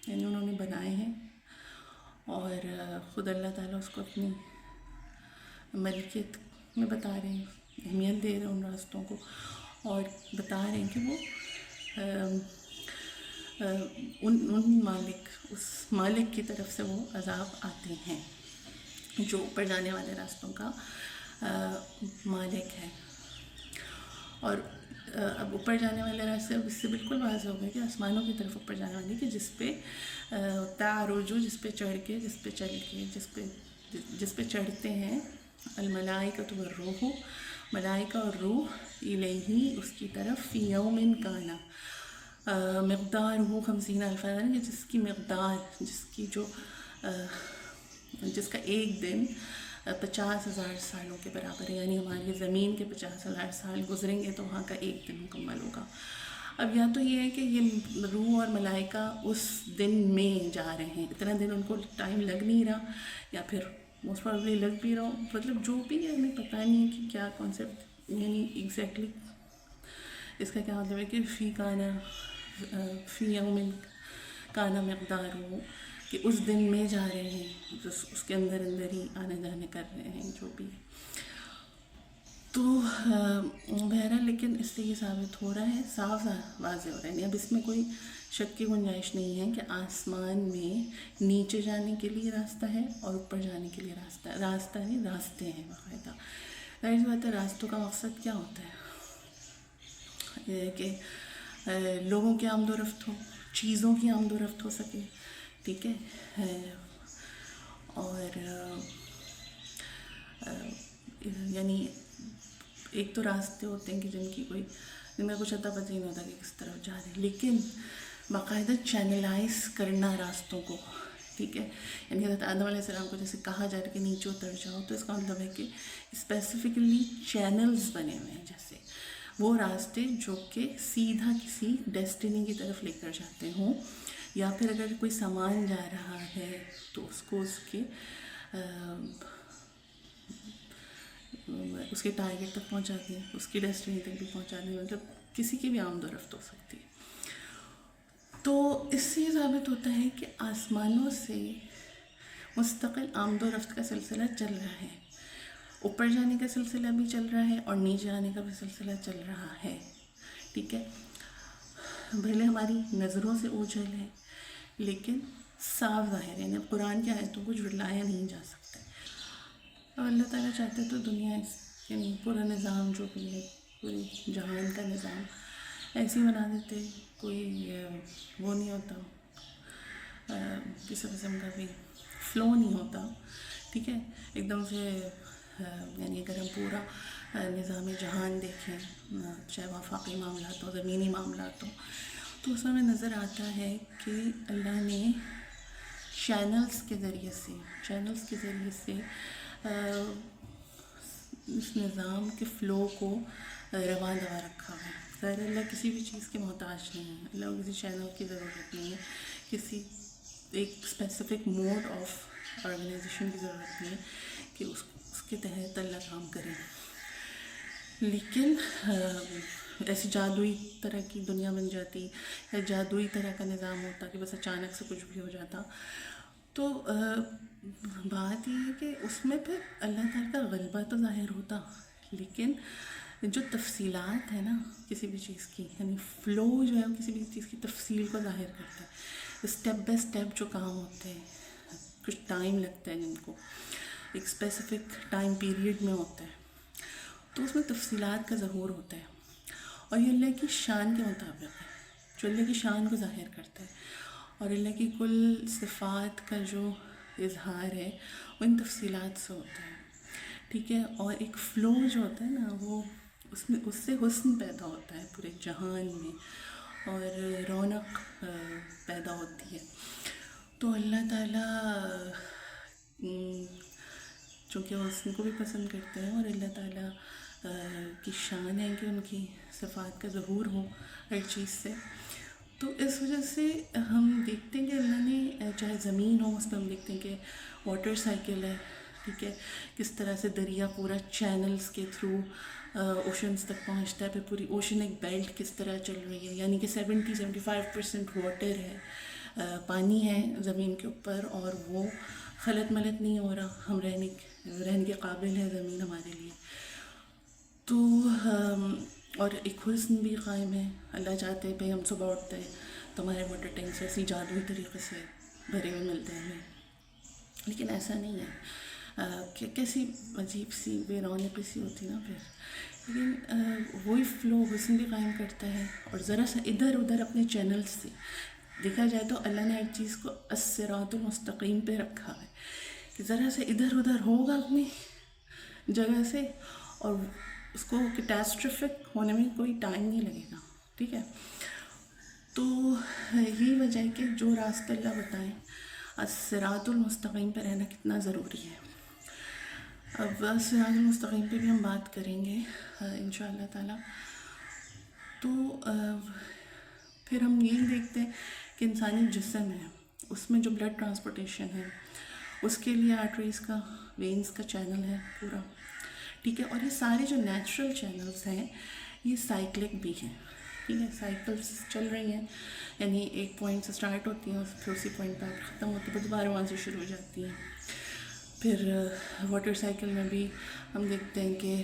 یعنی انہوں نے بنائے ہیں، اور خود اللہ تعالیٰ اس کو اپنی ملکیت میں بتا رہے ہیں، اہمیت دے رہے ہیں ان راستوں کو، اور بتا رہے ہیں کہ وہ اس مالک کی طرف سے وہ عذاب آتے ہیں. جو اوپر جانے والے راستوں کا مالک ہے. اور اب اوپر جانے والے راستے اب اس سے بالکل واضح ہو گئے کہ آسمانوں کی طرف اوپر جانے والی، کہ جس پہ تعرج، جس پہ چڑھ کے، جس پہ چل کے، جس پہ چڑھتے ہیں الملائکۃ والروح، ملائکہ اور روح، الیہ اس کی طرف، فی یوم کانا مقدارہ 50,000 سنہ، جس کی مقدار، جس کا ایک دن 50,000 سالوں کے برابر ہے. یعنی ہماری زمین کے 50,000 سال گزریں گے تو وہاں کا ایک دن مکمل ہوگا. اب یا تو یہ ہے کہ یہ روح اور ملائکہ اس دن میں جا رہے ہیں، اتنا دن ان کو ٹائم لگ نہیں رہا، یا پھر موسٹ پرابلی لگ بھی رہا، مطلب جو بھی ہے ہمیں پتہ نہیں ہے کہ کیا کانسیپٹ، یعنی ایگزیکٹلی اس کا کیا مطلب ہے کہ فی یوم کانا مقدار ہو، کہ اس دن میں جا رہے ہیں، اس کے اندر ہی آنے جانے کر رہے ہیں جو بھی. تو بہرحال لیکن اس سے یہ ثابت ہو رہا ہے، صاف واضح ہو رہا ہے، اب اس میں کوئی شک کی گنجائش نہیں ہے کہ آسمان میں نیچے جانے کے لیے راستہ ہے اور اوپر جانے کے لیے راستہ نہیں، راستے ہیں باقاعدہ. ظاہر سی بات ہے راستوں کا مقصد کیا ہوتا ہے؟ یہ کہ لوگوں کی آمد و رفت ہو، چیزوں کی آمد و رفت ہو سکے، ٹھیک ہے. اور یعنی ایک تو راستے ہوتے ہیں کہ جن میں کچھ اتا پتہ ہی نہیں ہوتا کہ کس طرف جا رہے ہیں، لیکن باقاعدہ چینلائز کرنا راستوں کو، ٹھیک ہے. یعنی حضرت آدم علیہ السلام کو جیسے کہا جا رہا ہے کہ نیچے اتر جاؤ، تو اس کا مطلب ہے کہ اسپیسیفکلی چینلز بنے ہوئے ہیں، جیسے وہ راستے جو کہ سیدھا کسی ڈیسٹینی کی طرف لے کر جاتے ہوں، یا پھر اگر کوئی سامان جا رہا ہے تو اس کو اس کے ٹارگیٹ تک پہنچا دیں، اس کی ڈیسٹینی تک بھی پہنچا دیں، مطلب کسی کی بھی آمد و رفت ہو سکتی ہے. تو اس سے یہ ثابت ہوتا ہے کہ آسمانوں سے مستقل آمد و رفت کا سلسلہ چل رہا ہے، اوپر جانے کا سلسلہ بھی چل رہا ہے اور نیچے جانے کا بھی سلسلہ چل رہا ہے، ٹھیک ہے. بھلے ہماری نظروں سے اوجھل ہے لیکن صاف ظاہر ہے، یعنی قرآن کی آیتوں کو جھٹلایا نہیں جا سکتا. اور اللہ تعالیٰ چاہتے تو دنیا یعنی پورا نظام جو بھی ہے، پورے جہان کا نظام ایسے ہی بنا دیتے، کوئی وہ نہیں ہوتا، کسی قسم کا بھی فلو نہیں ہوتا، ٹھیک ہے. ایک دم سے یعنی اگر ہم پورا نظام جہان دیکھیں، چاہے وفاقی معاملات ہو، زمینی معاملات ہو، تو اس میں ہمیں نظر آتا ہے کہ اللہ نے چینلز کے ذریعے سے اس نظام کے فلو کو رواں دوا رکھا ہے. ظاہر اللہ کسی بھی چیز کے محتاج نہیں ہے، اللہ کو کسی چینل کی ضرورت نہیں ہے، کسی ایک اسپیسیفک موڈ آف آرگنائزیشن کی ضرورت نہیں ہے کہ اس کے تحت اللہ کام کرے. لیکن ایسی جادوئی طرح کی دنیا بن جاتی یا جادوئی طرح کا نظام ہوتا کہ بس اچانک سے کچھ بھی ہو جاتا، تو بات یہ ہے کہ اس میں پھر اللہ تعالیٰ کا غلبہ تو ظاہر ہوتا، لیکن جو تفصیلات ہیں نا کسی بھی چیز کی، یعنی فلو جو ہے کسی بھی چیز کی تفصیل کو ظاہر کرتا ہے. اسٹیپ بائی اسٹیپ جو کام ہوتے ہیں، کچھ ٹائم لگتا ہے جن کو ایک اسپیسیفک ٹائم پیریڈ میں ہوتا ہے، تو اس میں تفصیلات کا ظہور ہوتا ہے. اور یہ اللہ کی شان کے مطابق ہے، جو اللہ کی شان کو ظاہر کرتا ہے، اور اللہ کی کل صفات کا جو اظہار ہے وہ ان تفصیلات سے ہوتا ہے، ٹھیک ہے. اور ایک فلو جو ہوتا ہے نا، وہ اس سے حسن پیدا ہوتا ہے پورے جہان میں، اور رونق پیدا ہوتی ہے. تو اللہ تعالیٰ چونکہ وہ حسن کو بھی پسند کرتے ہیں، اور اللہ تعالیٰ کی شان ہے کہ ان کی صفات کا ظہور ہو ہر چیز سے، تو اس وجہ سے ہم دیکھتے ہیں کہ اللہ نے چاہے زمین ہو، اس پہ ہم دیکھتے ہیں کہ واٹر سائیکل ہے، ٹھیک ہے، کس طرح سے دریا پورا چینلز کے تھرو اوشنز تک پہنچتا ہے، پھر پوری اوشنک بیلٹ کس طرح چل رہی ہے، یعنی کہ 75% واٹر ہے، پانی ہے زمین کے اوپر، اور وہ خلط ملط نہیں ہو رہا، ہم رہنے کے قابل ہے زمین ہمارے لیے. تو اور ایک حسن بھی قائم ہے. اللہ چاہتے ہیں بھائی ہم صبح اٹھتے ہیں تو ہمارے واٹر ٹینکس ایسی جادوئی طریقے سے بھرے ہوئے ملتے ہیں ہمیں، لیکن ایسا نہیں ہے. کیسی عجیب سی بے رونقی سی ہوتی نا پھر. لیکن وہی فلو حسن بھی قائم کرتا ہے. اور ذرا سا ادھر ادھر اپنے چینلز سے دیکھا جائے تو اللہ نے ہر چیز کو الصراط المستقیم پہ رکھا ہے کہ ذرا سا ادھر ادھر ہوگا اپنی جگہ سے اور اس کو کیٹاسٹرفک ہونے میں کوئی ٹائم نہیں لگے گا. ٹھیک ہے. تو یہی وجہ ہے کہ جو راستہ اللہ بتائیں الصراط المستقیم پہ رہنا کتنا ضروری ہے. اب الصراط المستقیم پہ بھی ہم بات کریں گے انشاء اللہ تعالیٰ. تو پھر ہم یہی دیکھتے ہیں کہ انسانی جسم ہے اس میں جو بلڈ ٹرانسپورٹیشن ہے اس کے لیے آرٹریز کا وینز کا چینل ہے پورا. ٹھیک ہے. اور یہ سارے جو نیچرل چینلز ہیں یہ سائیکلک بھی ہیں. ٹھیک ہے. سائیکلس چل رہی ہیں یعنی ایک پوائنٹ سے سٹارٹ ہوتی ہیں پھر اسی پوائنٹ پر ختم ہوتی ہے پھر دوبارہ وہاں سے شروع ہو جاتی ہیں. پھر واٹر سائیکل میں بھی ہم دیکھتے ہیں کہ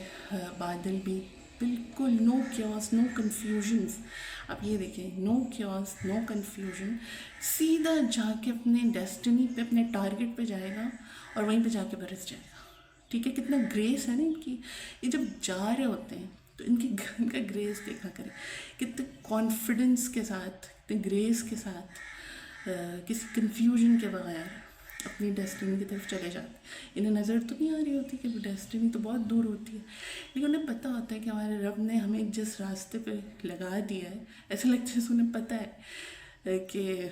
بادل بھی بالکل نو کیوس نو کنفیوژنس. اب یہ دیکھیں نو کیوس نو کنفیوژن سیدھا جا کے اپنے ڈیسٹنی پہ اپنے ٹارگیٹ پہ جائے گا اور وہیں پہ جا کے برس جائے گا. ٹھیک ہے. کتنا گریس ہے نا ان کی. یہ جب جا رہے ہوتے ہیں تو ان کا گریس دیکھا کریں کتنے کانفیڈنس کے ساتھ کتنے گریس کے ساتھ کسی کنفیوژن کے بغیر اپنی ڈیسٹنی کی طرف چلے جاتے ہیں. انہیں نظر تو نہیں آ رہی ہوتی کہ وہ ڈیسٹنی تو بہت دور ہوتی ہے لیکن انہیں پتہ ہوتا ہے کہ ہمارے رب نے ہمیں جس راستے پہ لگا دیا ہے ایسا لگتا ہے جیسے انہیں پتہ ہے کہ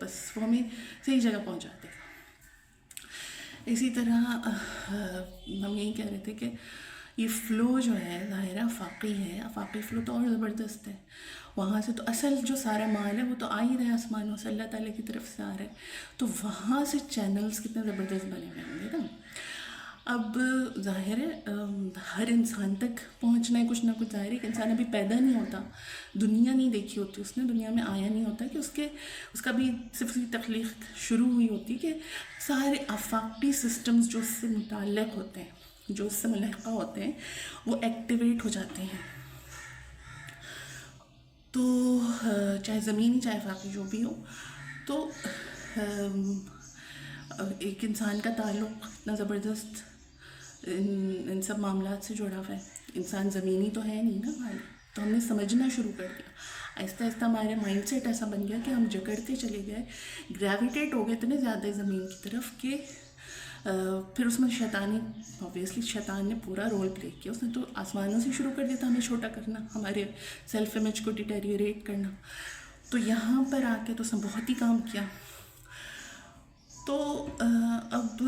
بس وہ ہمیں صحیح جگہ پہنچا دے گا. اسی طرح ہم یہی کہہ رہے تھے کہ یہ فلو جو ہے ظاہرہ افاقی ہے. افاقی فلو تو اور زبردست ہے. وہاں سے تو اصل جو سارا مال ہے وہ تو آ ہی رہا ہے آسمانوں سے اللہ تعالیٰ کی طرف سے آ رہا ہے. تو وہاں سے چینلز کتنے زبردست بنے ہوئے ہوں گے نا. اب ظاہر ہے ہر انسان تک پہنچنا ہے کچھ نہ کچھ. ظاہر ہے کہ انسان ابھی پیدا نہیں ہوتا دنیا نہیں دیکھی ہوتی اس نے دنیا میں آیا نہیں ہوتا کہ اس کا بھی صرف تخلیق شروع ہوئی ہوتی کہ سارے آفاقی سسٹمز جو اس سے متعلق ہوتے ہیں جو اس سے ملحقہ ہوتے ہیں وہ ایکٹیویٹ ہو جاتے ہیں. تو چاہے زمینی چاہے آفاقی جو بھی ہو تو ایک انسان کا تعلق اتنا زبردست ان سب معاملات سے جڑا ہوا ہے. انسان زمینی تو ہے نہیں نا بھائی. تو ہم نے سمجھنا شروع کر دیا آہستہ آہستہ. ہمارا مائنڈ سیٹ ایسا بن گیا کہ ہم جکڑتے چلے گئے گریویٹیٹ ہو گئے اتنے زیادہ زمین کی طرف کہ پھر اس میں اوبیسلی شیطان نے پورا رول پلے کیا. اس نے تو آسمانوں سے شروع کر دیا تھا ہمیں چھوٹا کرنا ہمارے سیلف امیج کو ڈیٹیریوریٹ کرنا. تو یہاں پر آ کے تو اس نے بہت ہی کام کیا. تو اب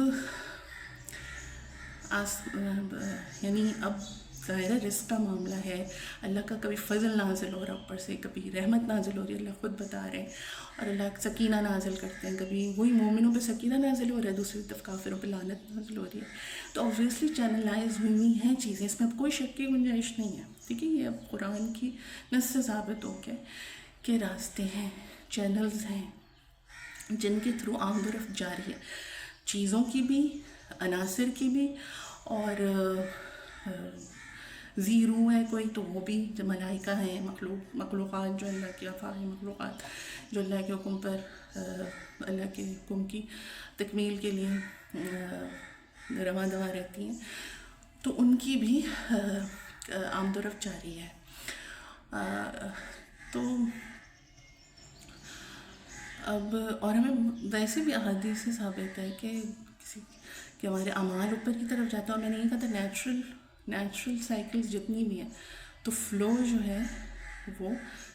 یعنی اب ظاہر رزق کا معاملہ ہے. اللہ کا کبھی فضل نازل ہو رہا اوپر سے کبھی رحمت نازل ہو رہی ہے. اللہ خود بتا رہے ہیں اور اللہ سکینہ نازل کرتے ہیں. کبھی وہی مومنوں پہ سکینہ نازل ہو رہا ہے دوسری طرف کافروں پہ لعنت نازل ہو رہی ہے. تو اوبویسلی چینلائز ہوئی ہیں چیزیں. اس میں اب کوئی شک کی گنجائش نہیں ہے. ٹھیک ہے. یہ اب قرآن کی نص سے ثابت ہو گیا کہ راستے ہیں چینلز ہیں جن کے تھرو عام طرف جاری ہے چیزوں کی بھی عناصر کی بھی. اور زیرو ہے کوئی تو وہ بھی جو ملائکہ ہیں مخلوقات جو اللہ کی افاقی مخلوقات جو اللہ کے حکم پر اللہ کے حکم کی تکمیل کے لیے رواں دواں رہتی ہیں تو ان کی بھی عام طرف جاری ہے. تو اب اور ہمیں ویسے بھی احادیث سے ثابت ہے کہ ہمارے اعمال اوپر کی طرف جاتا ہے. اور میں نے یہ کہا تھا نیچرل سائیکلز جتنی بھی ہیں تو فلو جو ہے وہ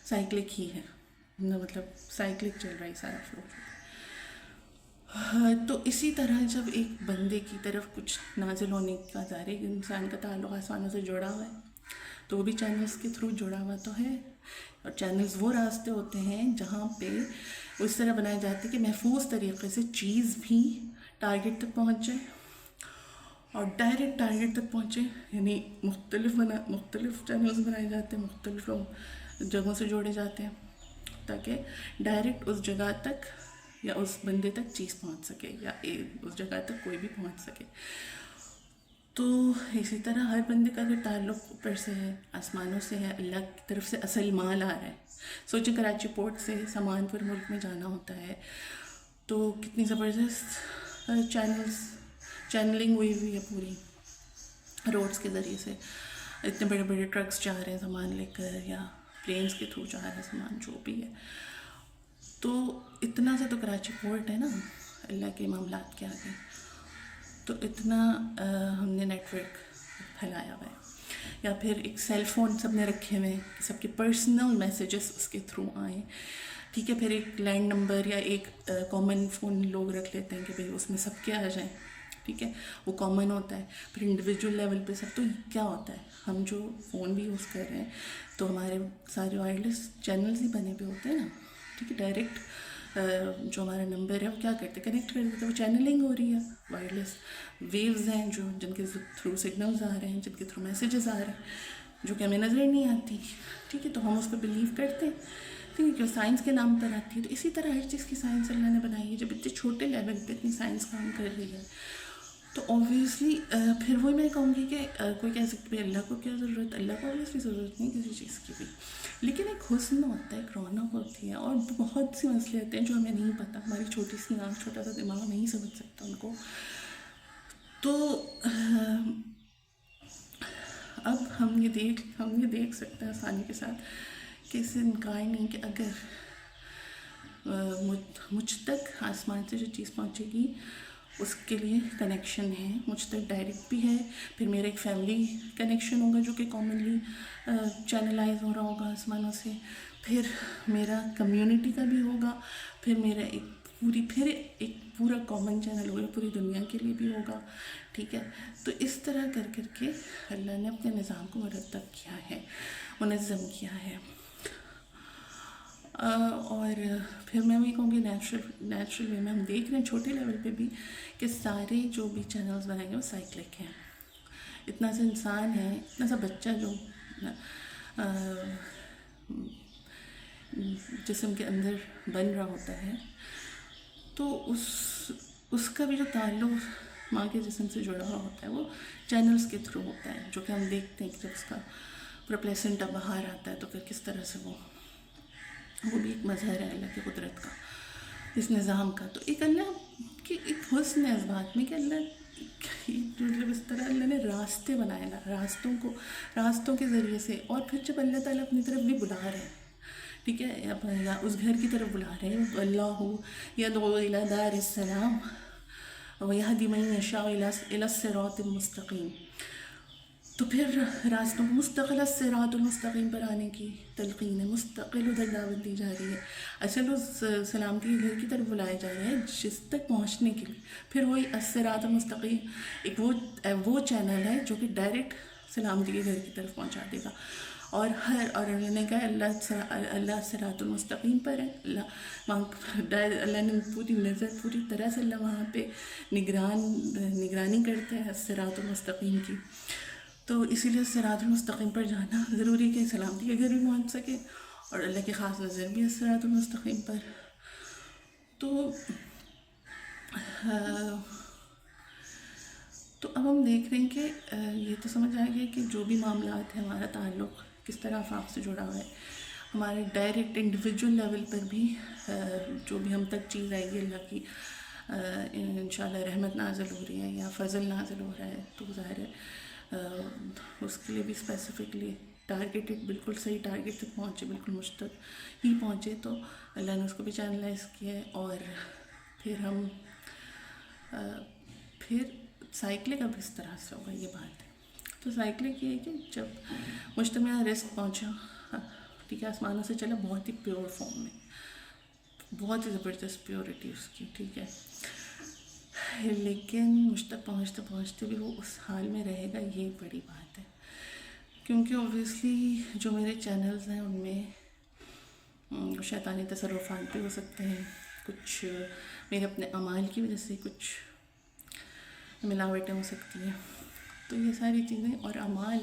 سائیکلک ہی ہے. مطلب سائیکلک چل رہا ہے سارا فلو. تو اسی طرح جب ایک بندے کی طرف کچھ نازل ہونے کا ظاہر ہے انسان کا تعلق آسمانوں سے جڑا ہوا ہے تو وہ بھی چینلز کے تھرو جڑا ہوا تو ہے. اور چینلز وہ راستے ہوتے ہیں جہاں پہ وہ اس طرح بنائے جاتے ہیں کہ محفوظ طریقے سے چیز بھی ٹارگیٹ تک پہنچ جائے اور ڈائریکٹ ٹارگیٹ تک پہنچے. یعنی مختلف چینلز بنائے جاتے ہیں مختلف جگہوں سے جوڑے جاتے ہیں تاکہ ڈائریکٹ اس جگہ تک یا اس بندے تک چیز پہنچ سکے یا اس جگہ تک کوئی بھی پہنچ سکے. تو اسی طرح ہر بندے کا اگر تعلق اوپر سے ہے آسمانوں سے ہے اللہ کی طرف سے اصل مال آ رہا ہے. سوچیں کراچی پورٹ سے سامان پر ملک میں جانا ہوتا ہے تو کتنی زبردست چینلنگ ہوئی ہے پوری روڈس کے ذریعے سے. اتنے بڑے بڑے ٹرکس جا رہے ہیں سامان لے کر یا پلینس کے تھرو جا رہا ہے سامان جو بھی ہے. تو اتنا سا تو کراچی پورٹ ہے نا اللہ کے معاملات کے آگے. تو اتنا ہم نے نیٹ ورک پھیلایا ہوا ہے. یا پھر ایک سیل فون سب نے رکھے ہوئے ہیں کہ سب کے پرسنل میسیجز اس کے تھرو آئیں. ٹھیک ہے. پھر ایک لینڈ نمبر یا ایک کامن فون لوگ رکھ لیتے ہیں کہ بھئی اس میں سب کے آ جائیں. ٹھیک ہے, وہ کامن ہوتا ہے. پھر انڈیویجول لیول پہ سب. تو کیا ہوتا ہے, ہم جو فون بھی یوز کر رہے ہیں تو ہمارے سارے وائرلیس چینلز ہی بنے پہ ہوتے ہیں نا. ٹھیک ہے. ڈائریکٹ جو ہمارا نمبر ہے وہ کیا کرتے ہیں, کنیکٹ کر دیتے ہیں. وہ چینلنگ ہو رہی ہے, وائرلیس ویوز ہیں جو جن کے تھرو سگنلز آ رہے ہیں, جن کے تھرو میسیجز آ رہے ہیں جو کہ ہمیں نظر نہیں آتی. ٹھیک ہے. تو ہم اس پہ بلیو کرتے ہیں. ٹھیک ہے, کہ سائنس کے نام پر آتی ہے. تو اسی طرح ہر چیز کی سائنس اللہ نے بنائی ہے. جب اتنے چھوٹے لیول پہ اتنی سائنس کام کر رہی ہے تو اوبویسلی پھر وہی میں کہوں گی کہ کوئی کہہ سکتے اللہ کو کیا ضرورت. اللہ کو اوبویسلی ضرورت نہیں کسی چیز کی بھی, لیکن ایک حسن ہوتا ہے, ایک رونق ہوتی ہے. اور بہت سی مسئلے ہوتے ہیں جو ہمیں نہیں پتہ, ہماری چھوٹی سی آنکھ چھوٹا سا دماغ نہیں سمجھ سکتا ان کو. تو اب ہم یہ دیکھ سکتے ہیں آسانی کے ساتھ کہ اس سے انکار نہیں کہ اگر مجھ تک آسمان سے جو چیز پہنچے گی اس کے لیے کنیکشن ہے, مجھ تک ڈائریکٹ بھی ہے. پھر میرا ایک فیملی کنیکشن ہوگا جو کہ کامنلی چینلائز ہو رہا ہوگا آسمانوں سے. پھر میرا کمیونٹی کا بھی ہوگا. پھر میرا ایک پورا کامن چینل ہوگا پوری دنیا کے لیے بھی ہوگا. ٹھیک ہے. تو اس طرح کر کے اللہ نے اپنے نظام کو مرتب کیا ہے, منظم کیا ہے. اور پھر میں وہی کہوں گی نیچرل وے میں ہم دیکھ رہے ہیں چھوٹے لیول پہ بھی کہ سارے جو بھی چینلز بنائے گئے وہ سائیکلک ہیں. اتنا سا انسان ہے, اتنا سا بچہ جو جسم کے اندر بن رہا ہوتا ہے تو اس کا بھی جو تعلق ماں کے جسم سے جڑا ہوا ہوتا ہے وہ چینلز کے تھرو ہوتا ہے, جو کہ ہم دیکھتے ہیں کہ جب اس کا پورا پلیسنٹا باہر آتا ہے تو پھر کس طرح سے وہ بھی ایک مظہر ہے اللہ کی قدرت کا, اس نظام کا. تو ایک اللہ کی ایک حسن ہے اس بات میں کہ اللہ مطلب اس طرح اللہ نے راستے بنائے نا, راستوں کے ذریعے سے. اور پھر جب اللہ تعالیٰ اپنی طرف بھی بلا رہے ہیں, ٹھیک ہے, یا اس گھر کی طرف بلا رہے ہیں, اللہ یدعو الی دار السلام ویہدی من یشاء الی الصراط المستقیم. تو پھر راستوں مستقل الصراط المستقیم پر آنے کی تلقین ہے, مستقل ادھر دعوت دی جا رہی ہے. اصل اس سلامتی کے گھر کی طرف بلائے جا رہے ہیں جس تک پہنچنے کے لیے. پھر وہی الصراط المستقیم ایک وہ چینل ہے جو کہ ڈائریکٹ سلامتی کے گھر کی طرف پہنچا دے گا. اور انہوں نے کہا اللہ صراط المستقیم پر ہے. اللہ نے پوری نظر پوری طرح سے اللہ وہاں پہ نگرانی کرتے ہیں صراط المستقیم کی. تو اسی لیے صراط المستقیم پر جانا ضروری کہ سلامتی کے گھر بھی پہنچ سکے اور اللہ کی خاص نظر بھی ہے صراط المستقیم پر. تو اب ہم دیکھ رہے ہیں کہ یہ تو سمجھ آ گیا کہ جو بھی معاملات ہیں ہمارا تعلق کس طرح آفاق سے جڑا ہوا ہے. ہمارے ڈائریکٹ انڈیویجول لیول پر بھی جو بھی ہم تک چیز آئے گی اللہ کی انشاءاللہ رحمت نازل ہو رہی ہے یا فضل نازل ہو رہا ہے, تو ظاہر ہے اس کے لیے بھی اسپیسیفکلی ٹارگیٹڈ, بالکل صحیح ٹارگیٹ تک پہنچے, بالکل مجھ تک ہی پہنچے. تو اللہ نے اس کو بھی چینلائز کیا ہے. اور پھر سائیکلک اب اس طرح سے ہوگا, یہ بات ہے. تو سائیکلک یہ ہے کہ جب مجتمع رزق پہنچا, ٹھیک ہے, آسمانوں سے چلا بہت ہی پیور فارم میں, بہت ہی زبردست پیورٹی اس کی, ٹھیک ہے, لیکن مجھ تک پہنچتے پہنچتے بھی وہ اس حال میں رہے گا, یہ بڑی بات ہے. کیونکہ اوبویسلی جو میرے چینلز ہیں ان میں شیطانی تصرفات بھی ہو سکتے ہیں, کچھ میرے اپنے اعمال کی وجہ سے کچھ ملاوٹیں ہو سکتی ہیں. تو یہ ساری چیزیں اور اعمال,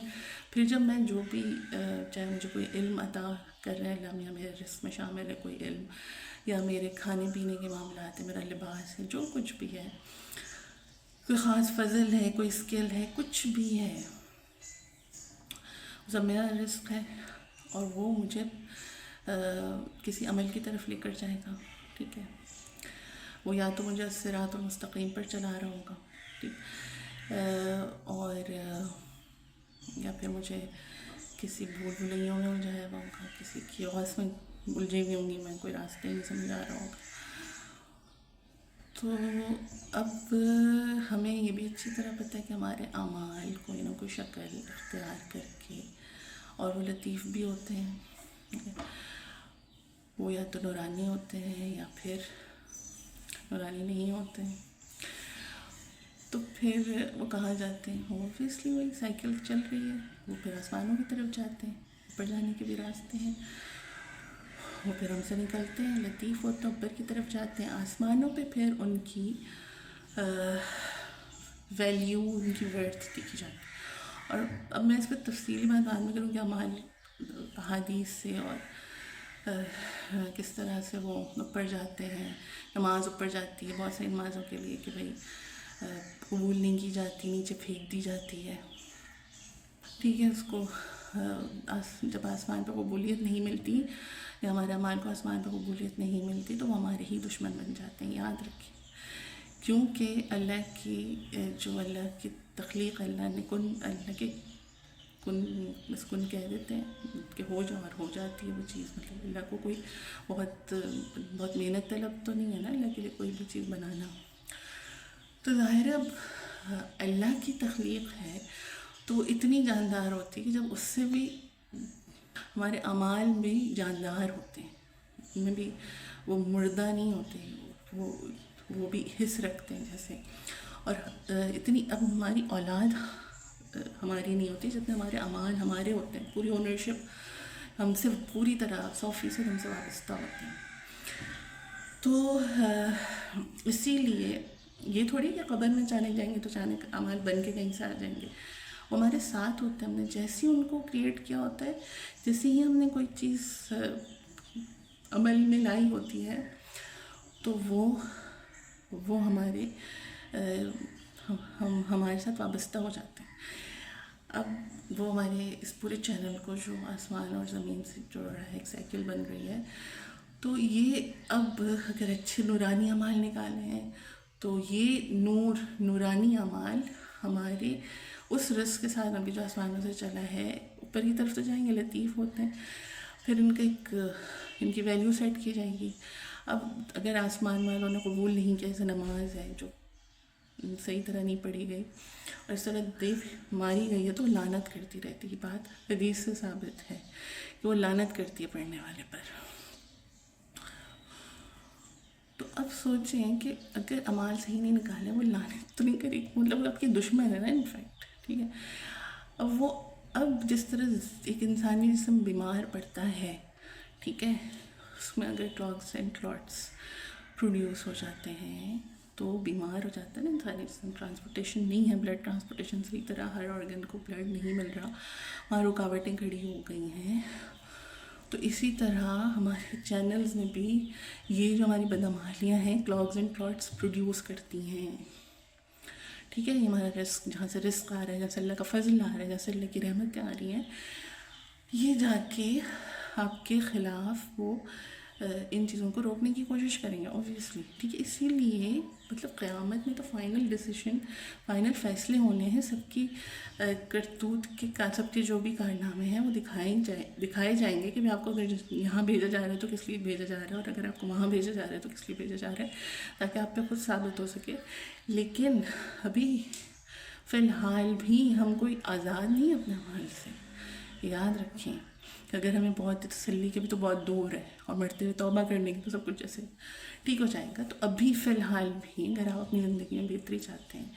پھر جب میں جو بھی چاہے مجھے کوئی علم عطا کر رہے ہیں اللہ میاں, میرے رزق میں شامل ہے کوئی علم, یا میرے کھانے پینے کے معاملات ہیں, میرا لباس ہے, جو کچھ بھی ہے, کوئی خاص فضل ہے, کوئی اسکل ہے, کچھ بھی ہے, سب میرا رزق ہے. اور وہ مجھے کسی عمل کی طرف لے کر جائے گا, ٹھیک ہے. وہ یا تو مجھے صراط المستقیم پر چلا رہا ہوگا, ٹھیک، اور یا پھر مجھے کسی بھول بھلائیوں میں الجھایا ہوا ہوگا، کسی کیوس میں الجھی ہوئی ہوں گی میں، کوئی راستے نہیں سمجھا رہا ہوگا. تو اب ہمیں یہ بھی اچھی طرح پتہ ہے کہ ہمارے اعمال کوئی نہ کوئی شکل اختیار کر کے، اور وہ لطیف بھی ہوتے ہیں، وہ یا تو نورانی ہوتے ہیں یا پھر نورانی نہیں ہوتے ہیں. تو پھر وہ کہاں جاتے ہیں؟ اوبویسلی وہی سائیکل چل رہی ہے، وہ پھر آسمانوں کی طرف جاتے ہیں. اوپر جانے کے بھی راستے ہیں، وہ پھر ہم سے نکلتے ہیں، لطیف ہوتے ہیں، اوپر کی طرف جاتے ہیں آسمانوں پہ. پھر ان کی ویلیو، ان کی ورتھ دیکھی جاتی ہے. اور اب میں اس پہ تفصیلی بات بعد میں کروں کہ اعمال احادیث سے اور کس طرح سے وہ اوپر جاتے ہیں. نماز اوپر جاتی ہے بہت ساری نمازوں کے لیے کہ بھائی قبول نہیں کی جاتی، نیچے پھینک دی جاتی ہے. ٹھیک ہے، اس کو جب آسمان پہ قبولیت نہیں ملتی یا ہمارے اعمال کو آسمان پہ قبولیت نہیں ملتی تو وہ ہمارے ہی دشمن بن جاتے ہیں. یاد رکھیں، کیونکہ اللہ کی تخلیق، اللہ نے اللہ کے بس کن کہہ دیتے ہیں کہ ہو جاؤ، اور ہو جاتی ہے وہ چیز. مطلب اللہ کو کوئی بہت محنت طلب تو نہیں ہے نا اللہ کے لیے کوئی بھی چیز بنانا. تو ظاہر ہے اب اللہ کی تخلیق ہے تو وہ اتنی جاندار ہوتی ہے کہ جب اس سے بھی ہمارے اعمال بھی جاندار ہوتے ہیں، ان میں بھی وہ مردہ نہیں ہوتے، وہ بھی حس رکھتے ہیں جیسے. اور اتنی اب ہماری اولاد ہماری نہیں ہوتی جتنے ہمارے اعمال ہمارے ہوتے ہیں. پوری اونرشپ ہم سے پوری طرح 100% ہم سے وابستہ ہوتے ہیں. تو اسی لیے یہ تھوڑی کہ قبر میں اچانک جائیں گے تو اچانک اعمال بن کے کہیں سے آ جائیں گے. وہ ہمارے ساتھ ہوتے ہیں. ہم نے جیسے ہی ان کو کریٹ کیا ہوتا ہے، جیسے ہی ہم نے کوئی چیز عمل میں لائی ہوتی ہے تو وہ ہمارے ساتھ وابستہ ہو جاتے ہیں. اب وہ ہمارے اس پورے چینل کو جو آسمان اور زمین سے جوڑ رہا ہے، ایک سائیکل بن رہی ہے. تو یہ اب اگر اچھے نورانی اعمال نکالے ہیں تو یہ نورانی اعمال ہمارے اس رزق کے ساتھ ابھی جو آسمانوں سے چلا ہے اوپر کی طرف تو جائیں گے، لطیف ہوتے ہیں. پھر ان کی ویلیو سیٹ کی جائے گی. اب اگر آسمان والوں نے قبول نہیں کیا، جیسے نماز ہے جو صحیح طرح نہیں پڑھی گئی اور اس طرح دیکھ ماری گئی ہے تو وہ لعنت کرتی رہتی ہے. بات حدیث سے ثابت ہے کہ وہ لعنت کرتی ہے پڑھنے والے پر. تو اب سوچیں کہ اگر اعمال صحیح نہیں نکالے، وہ لعنت تو نہیں کرے گی، مطلب وہ آپ کی دشمن ہے نا انفیکٹ. ٹھیک ہے، اب جس طرح ایک انسانی جسم بیمار پڑتا ہے، ٹھیک ہے، اس میں اگر کلاگس اینڈ کلاٹس پروڈیوس ہو جاتے ہیں تو بیمار ہو جاتا ہے نا انسانی جسم. ٹرانسپورٹیشن نہیں ہے، بلڈ ٹرانسپورٹیشن صحیح طرح ہر آرگن کو بلڈ نہیں مل رہا، وہاں رکاوٹیں کھڑی ہو گئی ہیں. تو اسی طرح ہمارے چینلز میں بھی یہ جو ہماری بدعمالیاں ہیں کلاگز اینڈ کلاٹس پروڈیوس کرتی ہیں. ٹھیک ہے، یہ ہمارا رزق، جہاں سے رزق آ رہا ہے، جہاں سے اللہ کا فضل آ رہا ہے، جہاں سے اللہ کی رحمتیں آ رہی ہیں، یہ جا کے آپ کے خلاف وہ ان چیزوں کو روکنے کی کوشش کریں گے اوبویسلی. ٹھیک ہے، اسی لیے مطلب قیامت میں تو فائنل ڈیسیشن، فائنل فیصلے ہونے ہیں. سب کی کرتوت کے سب کے جو بھی کارنامے ہیں وہ دکھائے جائیں گے کہ آپ کو اگر یہاں بھیجا جا رہا ہے تو کس لیے بھیجا جا رہا ہے، اور اگر آپ کو وہاں بھیجا جا رہا ہے تو کس لیے بھیجا جا رہا ہے، تاکہ آپ پہ خود ثابت ہو سکے. لیکن ابھی فی الحال بھی ہم کوئی آزاد نہیں اپنے اعمال سے. یاد رکھیں کہ اگر ہمیں بہت تسلی کے بھی تو بہت دور ہے، اور مرتے ہوئے توبہ کرنے کی تو سب کچھ جیسے ٹھیک ہو جائے گا. تو ابھی فی الحال بھی اگر آپ اپنی زندگی میں بہتری چاہتے ہیں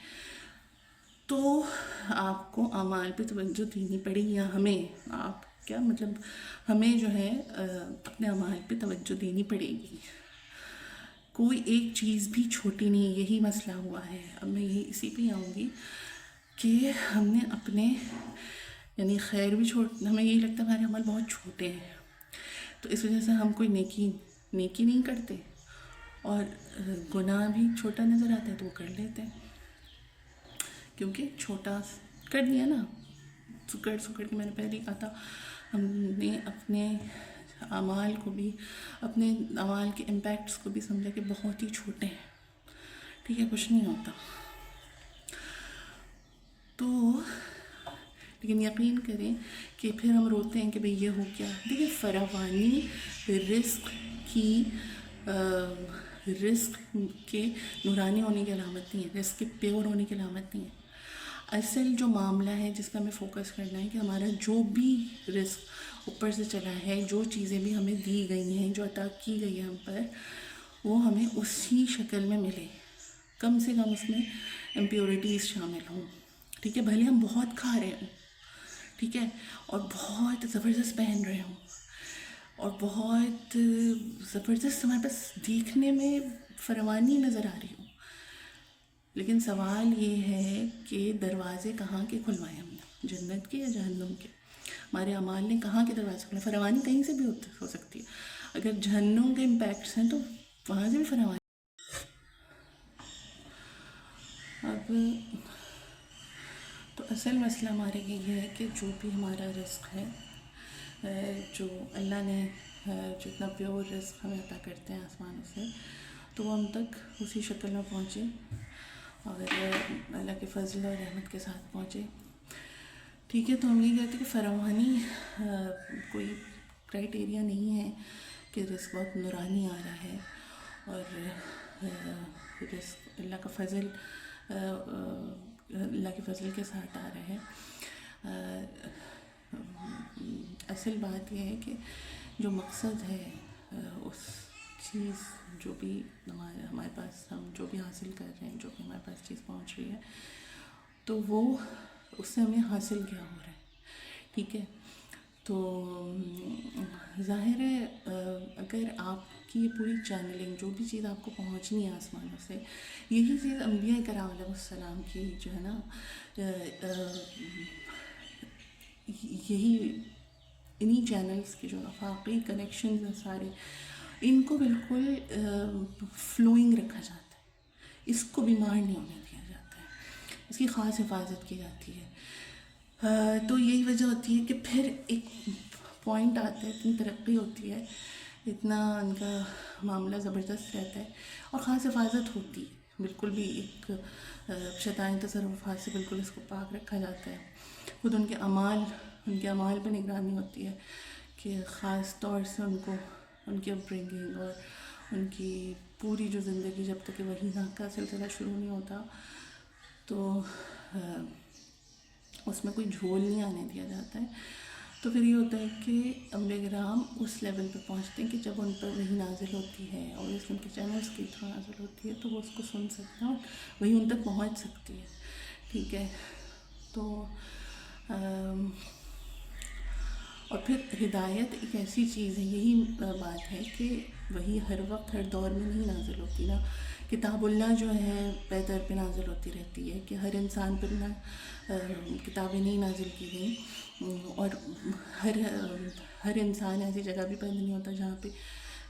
تو آپ کو اعمال پہ توجہ دینی پڑے گی. یا ہمیں جو ہے اپنے اعمال پہ توجہ دینی پڑے گی. کوئی ایک چیز بھی چھوٹی نہیں. یہی مسئلہ ہوا ہے. اب میں اسی پہ آؤں گی کہ ہم نے اپنے یعنی خیر بھی ہمیں یہی لگتا ہے ہمارے عمل بہت چھوٹے ہیں، تو اس وجہ سے ہم کوئی نیکی نہیں کرتے، اور گناہ بھی چھوٹا نظر آتا ہے تو وہ کر لیتے ہیں، کیونکہ چھوٹا کر دیا نا. سکڑ کے میں نے پہلے ہی کہا تھا، ہم نے اپنے اعمال کو بھی، اپنے اعمال کے امپیکٹس کو بھی سمجھا کہ بہت ہی چھوٹے ہیں. ٹھیک ہے، کچھ نہیں ہوتا. تو لیکن یقین کریں کہ پھر ہم روتے ہیں کہ بھئی یہ ہو کیا. دیکھیں فراوانی رزق کی رزق کے نورانی ہونے کی علامت نہیں ہے، رزق کے پیور ہونے کی علامت نہیں ہے. اصل جو معاملہ ہے جس پہ ہمیں فوکس کرنا ہے کہ ہمارا جو بھی رزق اوپر سے چلا ہے، جو چیزیں بھی ہمیں دی گئی ہیں، جو عطا کی گئی ہے ہم پر، وہ ہمیں اسی شکل میں ملے. کم سے کم اس میں امپیورٹیز شامل ہوں. ٹھیک ہے، بھلے ہم بہت کھا رہے ہوں، ٹھیک ہے، اور بہت زبردست پہن رہے ہوں، اور بہت زبردست ہمارے پاس دیکھنے میں فراوانی نظر آ رہی ہوں، لیکن سوال یہ ہے کہ دروازے کہاں کے کھلوائے ہم نے، جنت کے یا جہنم کے؟ ہمارے اعمال نے کہاں کے دروازے کھلوائے؟ فراوانی کہیں سے بھی ہو سکتی ہے. اگر جہنم کے امپیکٹس ہیں تو وہاں سے بھی فراوانی. اب تو اصل مسئلہ ہمارے یہ ہے کہ جو بھی ہمارا رزق ہے، جو اللہ نے جتنا پیور رزق ہمیں عطا کرتے ہیں آسمانوں سے، تو وہ ہم تک اسی شکل میں پہنچے اور اللہ کے فضل اور رحمت کے ساتھ پہنچے. ٹھیک ہے، تو ہم یہ کہتے ہیں کہ فراوانی کوئی کرائٹیریا نہیں ہے کہ رزق بہت نورانی آ رہا ہے اور رزق اللہ کا فضل اللہ کے فضل کے ساتھ آ رہا ہے. اصل بات یہ ہے کہ جو مقصد ہے اس چیز جو بھی ہمارے پاس ہم جو بھی حاصل کر رہے ہیں، جو بھی ہمارے پاس چیز پہنچ رہی ہے، تو وہ اس سے ہمیں حاصل کیا ہو رہا ہے. ٹھیک ہے، تو ظاہر ہے اگر آپ کی یہ پوری چینلنگ جو بھی چیز آپ کو پہنچنی ہے آسمانوں سے، یہی چیز انبیاء کرام علیہ السلام کی جو ہے نا، یہی انہی چینلز کے جو آفاقی کنیکشنز ہیں سارے، ان کو بالکل فلوئنگ رکھا جاتا ہے. اس کو بیمار نہیں ہونے دیا جاتا ہے، اس کی خاص حفاظت کی جاتی ہے. تو یہی وجہ ہوتی ہے کہ پھر ایک پوائنٹ آتا ہے، اتنی ترقی ہوتی ہے، اتنا ان کا معاملہ زبردست رہتا ہے، اور خاص حفاظت ہوتی ہے. بالکل بھی ایک شیطانی تصرفات سے بالکل اس کو پاک رکھا جاتا ہے. خود ان کے اعمال پہ نگرانی ہوتی ہے کہ خاص طور سے ان کی اپ برنگنگ اور ان کی پوری جو زندگی، جب تک کہ وحی کا سلسلہ شروع نہیں ہوتا، تو اس میں کوئی جھول نہیں آنے دیا جاتا ہے. تو پھر یہ ہوتا ہے کہ انبیاء کرام اس لیول پہ پہنچتے ہیں کہ جب ان پر وحی نازل ہوتی ہے اور اس ان کے چینلز کے تھرو نازل ہوتی ہے، تو وہ اس کو سن سکتے ہیں اور وہی ان تک پہنچ سکتی ہے. ٹھیک ہے، تو اور پھر ہدایت ایک ایسی چیز ہے، یہی بات ہے کہ وہی ہر وقت ہر دور میں نہیں نازل ہوتی نا. کتاب اللہ جو ہے پے در پہ نازل ہوتی رہتی ہے، کہ ہر انسان پر نہ کتابیں نہیں نازل کی گئیں، اور ہر انسان ایسی جگہ بھی پیدا نہیں ہوتا جہاں پہ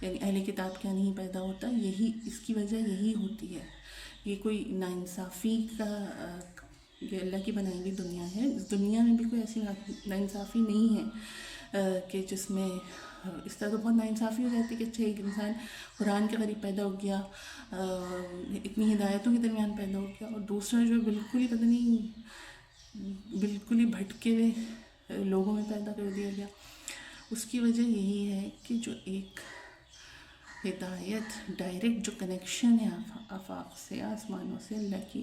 یعنی اہل کتاب کیا نہیں پیدا ہوتا. یہی اس کی وجہ یہی ہوتی ہے. یہ کوئی ناانصافی کا، یہ اللہ کی بنائی ہوئی دنیا ہے. اس دنیا میں بھی کوئی ایسی ناانصافی نہیں ہے کہ جس میں اس طرح تو بہت ناانصافی ہو جاتی ہے کہ اچھا ایک انسان قرآن کے قریب پیدا ہو گیا، اتنی ہدایتوں کے درمیان پیدا ہو گیا، اور دوسرا جو بالکل ہی پتہ نہیں بالکل ہی بھٹکے ہوئے لوگوں میں پیدا کر دیا گیا. اس کی وجہ یہی ہے کہ جو ایک ہدایت ڈائریکٹ جو کنیکشن ہے آفاق سے، آسمانوں سے، اللہ کی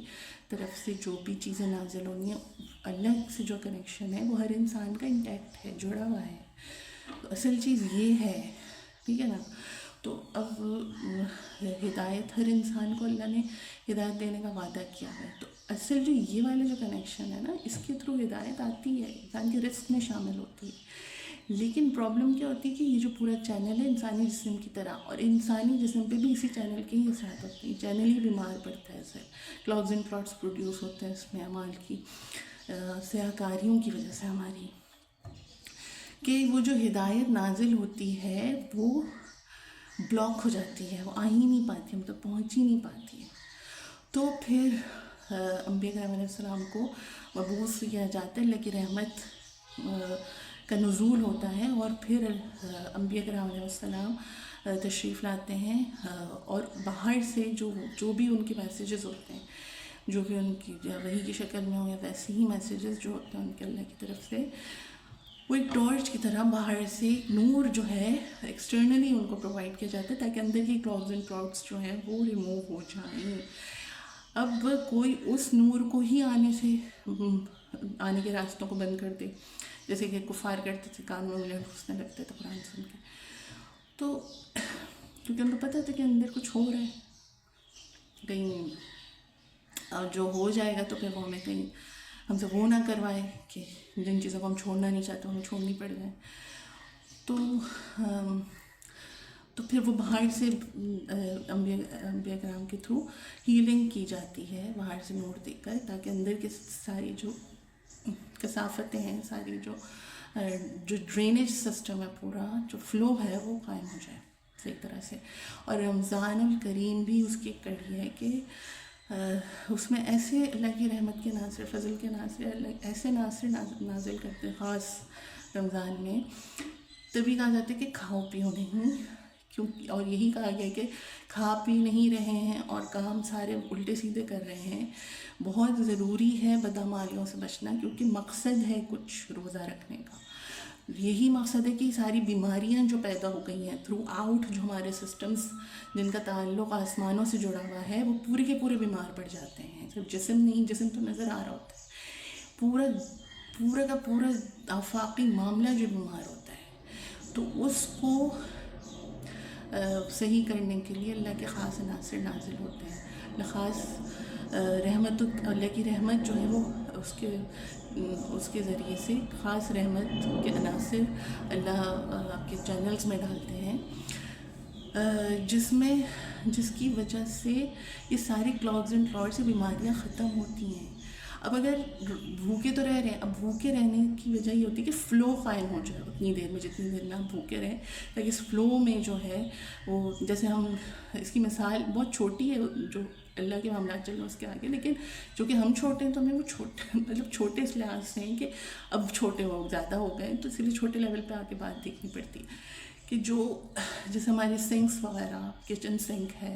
طرف سے جو بھی چیزیں نازل ہونی ہیں، اللہ سے جو کنیکشن ہے وہ ہر انسان کا انٹیکٹ ہے، جڑا ہوا ہے. تو اصل چیز یہ ہے، ٹھیک ہے نا. تو اب ہدایت ہر انسان کو اللہ نے ہدایت دینے کا وعدہ کیا ہے. تو اصل جو یہ والا جو کنیکشن ہے نا، اس کے تھرو ہدایت آتی ہے، انسان کے رزق میں شامل ہوتی ہے. لیکن پرابلم کیا ہوتی ہے کہ یہ جو پورا چینل ہے انسانی جسم کی طرح، اور انسانی جسم پہ بھی اسی چینل کے ہی اثرات ہوتے ہیں. چینل ہی بیمار پڑتا ہے، اسے کلاگز اینڈ کلاٹس پروڈیوس ہوتے ہیں اس میں اعمال کی سیاہ کاریوں کی وجہ سے ہماری، کہ وہ جو ہدایت نازل ہوتی ہے وہ بلاک ہو جاتی ہے، وہ آ ہی نہیں پاتی، مطلب پہنچ ہی نہیں پاتی ہے. تو پھر انبیاء کرام علیہ السلام کو مبعوث کیا جاتا ہے، اللہ کی رحمت کا نزول ہوتا ہے، اور پھر انبیاء کرام علیہ السلام تشریف لاتے ہیں، اور باہر سے جو بھی ان کے میسیجز ہوتے ہیں جو بھی ان کی وحی کی شکل میں ہو یا ویسے ہی میسیجز جو ہوتے ہیں ان کے اللہ کی طرف سے، وہ ایک ٹارچ کی طرح باہر سے نور جو ہے ایکسٹرنلی ان کو پرووائڈ کیا جاتا ہے تاکہ اندر کی کلاگز اینڈ کلاؤڈس جو ہیں وہ ریموو ہو جائیں۔ اب کوئی اس نور کو ہی آنے کے راستوں کو بند کر دے، جیسے کہ کفار کرتے تھے، کان میں انگلیاں ٹھوسنے لگتے تھے قرآن سن کے، تو کیونکہ ان کو پتہ تھا کہ اندر کچھ ہو رہا ہے، کہیں اور جو ہو جائے گا تو پھر وہ ہمیں کہیں ہم سے وہ نہ کروائے کہ جن چیزوں کو ہم چھوڑنا نہیں چاہتے ہمیں چھوڑنی پڑ جائے۔ تو پھر وہ باہر سے انبیاء کرام کے تھرو ہیلنگ کی جاتی ہے، باہر سے نور دے کر، تاکہ اندر کے ساری جو کثافتیں ہیں، ساری جو ڈرینیج سسٹم ہے، پورا جو فلو ہے وہ قائم ہو جائے صحیح طرح سے۔ اور رمضان الکریم بھی اس کی ایک کڑی ہے کہ اس میں ایسے اللہ کی رحمت کے ناصر، فضل کے ناصر، اللہ ایسے ناصر نازل کرتے ہیں خاص رمضان میں، تبھی کہا جاتا ہے کہ کھاؤ پیو نہیں، کیونکہ اور یہی کہا گیا کہ کھا پی نہیں رہے ہیں اور کام سارے الٹے سیدھے کر رہے ہیں، بہت ضروری ہے بدعمالیوں سے بچنا، کیونکہ مقصد ہے کچھ روزہ رکھنے کا، یہی مقصد ہے کہ ساری بیماریاں جو پیدا ہو گئی ہیں تھرو آؤٹ، جو ہمارے سسٹمز جن کا تعلق آسمانوں سے جڑا ہوا ہے، وہ پورے کے پورے بیمار پڑ جاتے ہیں، صرف جسم نہیں، جسم تو نظر آ رہا ہوتا ہے، پورا کا پورا آفاقی معاملہ جو بیمار ہوتا ہے، تو اس کو صحیح کرنے کے لیے اللہ کے خاص عناصر نازل ہوتے ہیں، خاص رحمت، اللہ کی رحمت جو ہے وہ اس کے ذریعے سے خاص رحمت کے عناصر اللہ آپ کے چینلز میں ڈالتے ہیں، جس کی وجہ سے یہ ساری کلاگز اینڈ کلاؤڈ سے بیماریاں ختم ہوتی ہیں۔ اب اگر بھوکے تو رہ رہے ہیں، اب بھوکے رہنے کی وجہ یہ ہوتی ہے کہ فلو قائم ہو جائے اتنی دیر میں، جتنی دیر میں آپ بھوکے رہیں، تاکہ اس فلو میں جو ہے وہ، جیسے ہم اس کی مثال بہت چھوٹی ہے جو اللہ کے معاملات چل رہے ہیں اس کے آگے، لیکن چونکہ ہم چھوٹے ہیں تو ہمیں وہ چھوٹے اس لحاظ سے ہیں کہ اب چھوٹے ہو زیادہ ہو گئے، تو اس لیے چھوٹے لیول پہ آ کے بات دیکھنی پڑتی ہے کہ جیسے ہماری سنکس وغیرہ، کچن سنک ہے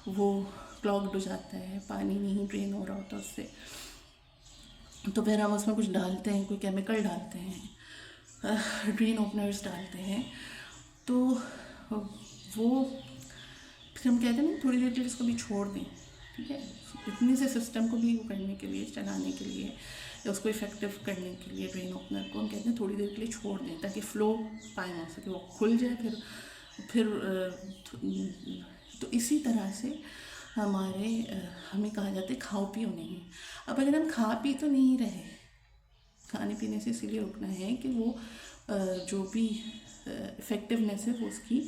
وہ کلاگڈ ہو جاتا ہے، پانی نہیں ڈرین ہو رہا ہوتا اس سے، تو پھر ہم اس میں کچھ ڈالتے ہیں، کوئی کیمیکل ڈالتے ہیں، ڈرین اوپنرز ڈالتے ہیں، تو وہ پھر ہم کہتے ہیں نا تھوڑی دیر کے لیے اس کو بھی چھوڑ دیں، ٹھیک ہے، اتنے سے سسٹم کو بھی وہ کرنے کے لیے، چلانے کے لیے، یا اس کو افیکٹو کرنے کے لیے ڈرین اوپنر کو ہم کہتے ہیں تھوڑی دیر کے لیے چھوڑ دیں تاکہ فلو قائم ہو سکے، وہ کھل جائے پھر تو اسی طرح سے ہمیں کہا جاتا ہے کھاؤ پیو نہیں۔ اب اگر ہم کھا پی تو نہیں رہے، کھانے پینے سے اسی لیے رکنا ہے کہ وہ جو بھی افیکٹونیس ہے وہ اس کی،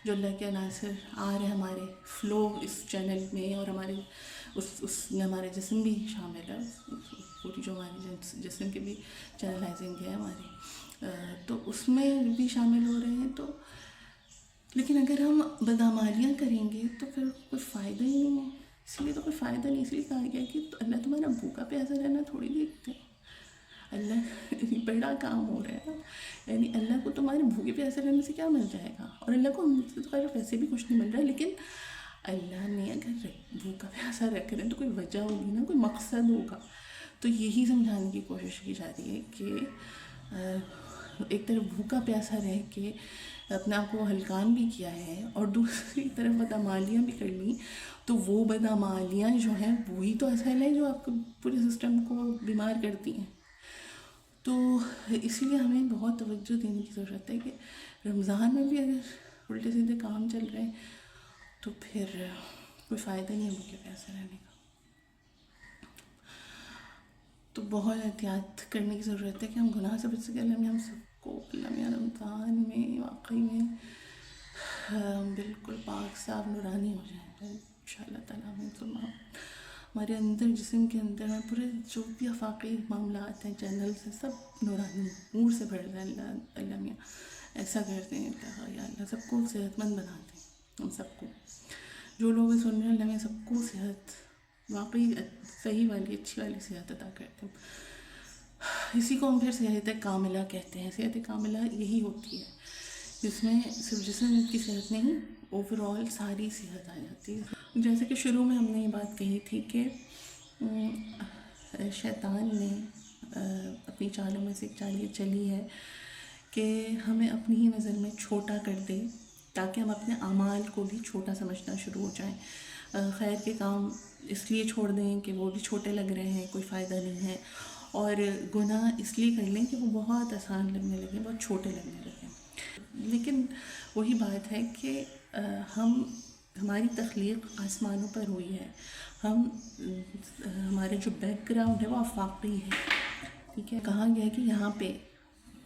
جو اللہ کے عناصر آ رہے ہمارے فلو اس چینل میں، اور ہمارے اس میں ہمارے جسم بھی شامل ہے، پوری جو ہماری جسم کی بھی چینلائزنگ ہے ہماری، تو اس میں بھی شامل ہو رہے ہیں، تو لیکن اگر ہم بدعمالیاں کریں گے تو پھر کوئی فائدہ ہی نہیں ہے، اس لیے تو کوئی فائدہ نہیں، اس لیے کہا گیا کہ اللہ تمہارا بھوکا پیاسا رہنا تھوڑی دیکھتے ہیں، اللہ بڑا کام ہو رہا ہے، یعنی اللہ کو تمہارے بھوکے پیاسے رہنے سے کیا مل جائے گا، اور اللہ کو ہم سے تو خیر ویسے بھی کچھ نہیں مل رہا ہے، لیکن اللہ نے اگر بھوکا پیاسا رکھ رہے ہیں تو کوئی وجہ ہوگی نا، کوئی مقصد ہوگا، تو یہی سمجھانے کی کوشش کی جا رہی ہے کہ ایک طرف بھوکا پیاسا رہ کے اپنے آپ کو ہلکان بھی کیا ہے، اور دوسری طرف بدعمالیاں بھی کر لیں، تو وہ بدعمالیاں جو ہیں وہی تو اصل ہے جو آپ کو پورے سسٹم کو بیمار کرتی ہیں، تو اس لیے ہمیں بہت توجہ دینے کی ضرورت ہے کہ رمضان میں بھی اگر الٹے سیدھے کام چل رہے ہیں تو پھر کوئی فائدہ نہیں ہے بھوکے پیاسے رہنے کا، تو بہت احتیاط کرنے کی ضرورت ہے کہ ہم گناہ سے بچ سکیں۔ اللہ میں ہم سب کو رمضان میں واقعی میں بالکل پاک صاف نورانی ہو جائیں ان شاء اللہ تعالیٰ، ہمارے اندر، جسم کے اندر پورے جو بھی آفاقی معاملات ہیں، چینلز ہیں، سب نورانی نور سے بھر جائیں۔ اللہ میاں ایسا کرتے ہیں، یا اللہ سب کو صحت مند بناتے ہیں، ہم سب کو، جو لوگ سن رہے ہیں اللہ میاں سب کو صحت، واقعی صحیح والی، اچھی والی صحت عطا کرتے ہیں۔ اسی کو ہم پھر صحت کاملہ کہتے ہیں۔ صحت کاملہ یہی ہوتی ہے جس میں صرف جسم کی صحت نہیں، اوور آل ساری صحت آ جاتی ہے۔ جیسے کہ شروع میں ہم نے یہ بات کہی تھی کہ شیطان نے اپنی چالوں میں سے ایک چال یہ چلی ہے کہ ہمیں اپنی ہی نظر میں چھوٹا کر دے تاکہ ہم اپنے اعمال کو بھی چھوٹا سمجھنا شروع ہو جائیں. خیر کے کام اس لیے چھوڑ دیں کہ وہ بھی چھوٹے لگ رہے ہیں، کوئی فائدہ نہیں ہے، اور گناہ اس لیے کر لیں کہ وہ بہت آسان لگنے لگیں، بہت چھوٹے لگنے لگیں. لیکن وہی بات ہے کہ ہماری تخلیق آسمانوں پر ہوئی ہے. ہمارے جو بیک گراؤنڈ ہے وہ آفاقی ہے. ٹھیک ہے، کہا گیا ہے کہ یہاں پہ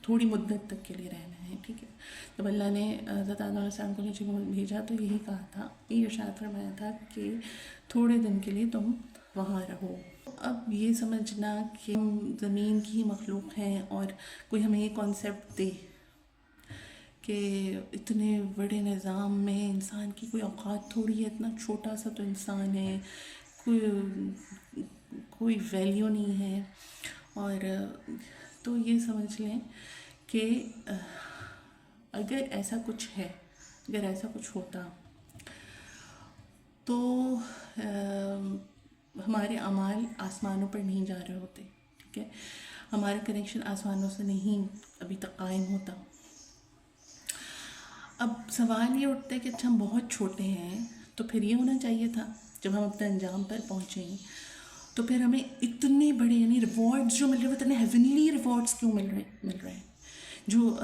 تھوڑی مدت تک کے لیے رہنا ہے. ٹھیک ہے، جب اللہ نے حضرت آدم علیہ السلام کو نیچے بھیجا تو یہی کہا تھا، یہ ارشاد فرمایا تھا کہ تھوڑے دن کے لیے تم وہاں رہو. اب یہ سمجھنا کہ ہم زمین کی مخلوق ہیں اور کوئی ہمیں یہ کانسیپٹ دے کہ اتنے بڑے نظام میں انسان کی کوئی اوقات تھوڑی ہے، اتنا چھوٹا سا تو انسان ہے، کوئی ویلیو نہیں ہے. اور تو یہ سمجھ لیں کہ اگر ایسا کچھ ہے، اگر ایسا کچھ ہوتا تو ہمارے اعمال آسمانوں پر نہیں جا رہے ہوتے. ٹھیک ہے، ہمارا کنیکشن آسمانوں سے نہیں ابھی تک قائم ہوتا. اب سوال یہ اٹھتا ہے کہ اچھا ہم بہت چھوٹے ہیں تو پھر یہ ہونا چاہیے تھا جب ہم اپنے انجام پر پہنچیں تو پھر ہمیں اتنے بڑے یعنی ریوارڈز جو مل رہے ہیں وہ اتنے ہیونلی ریوارڈز کیوں مل رہے ہیں؟ جو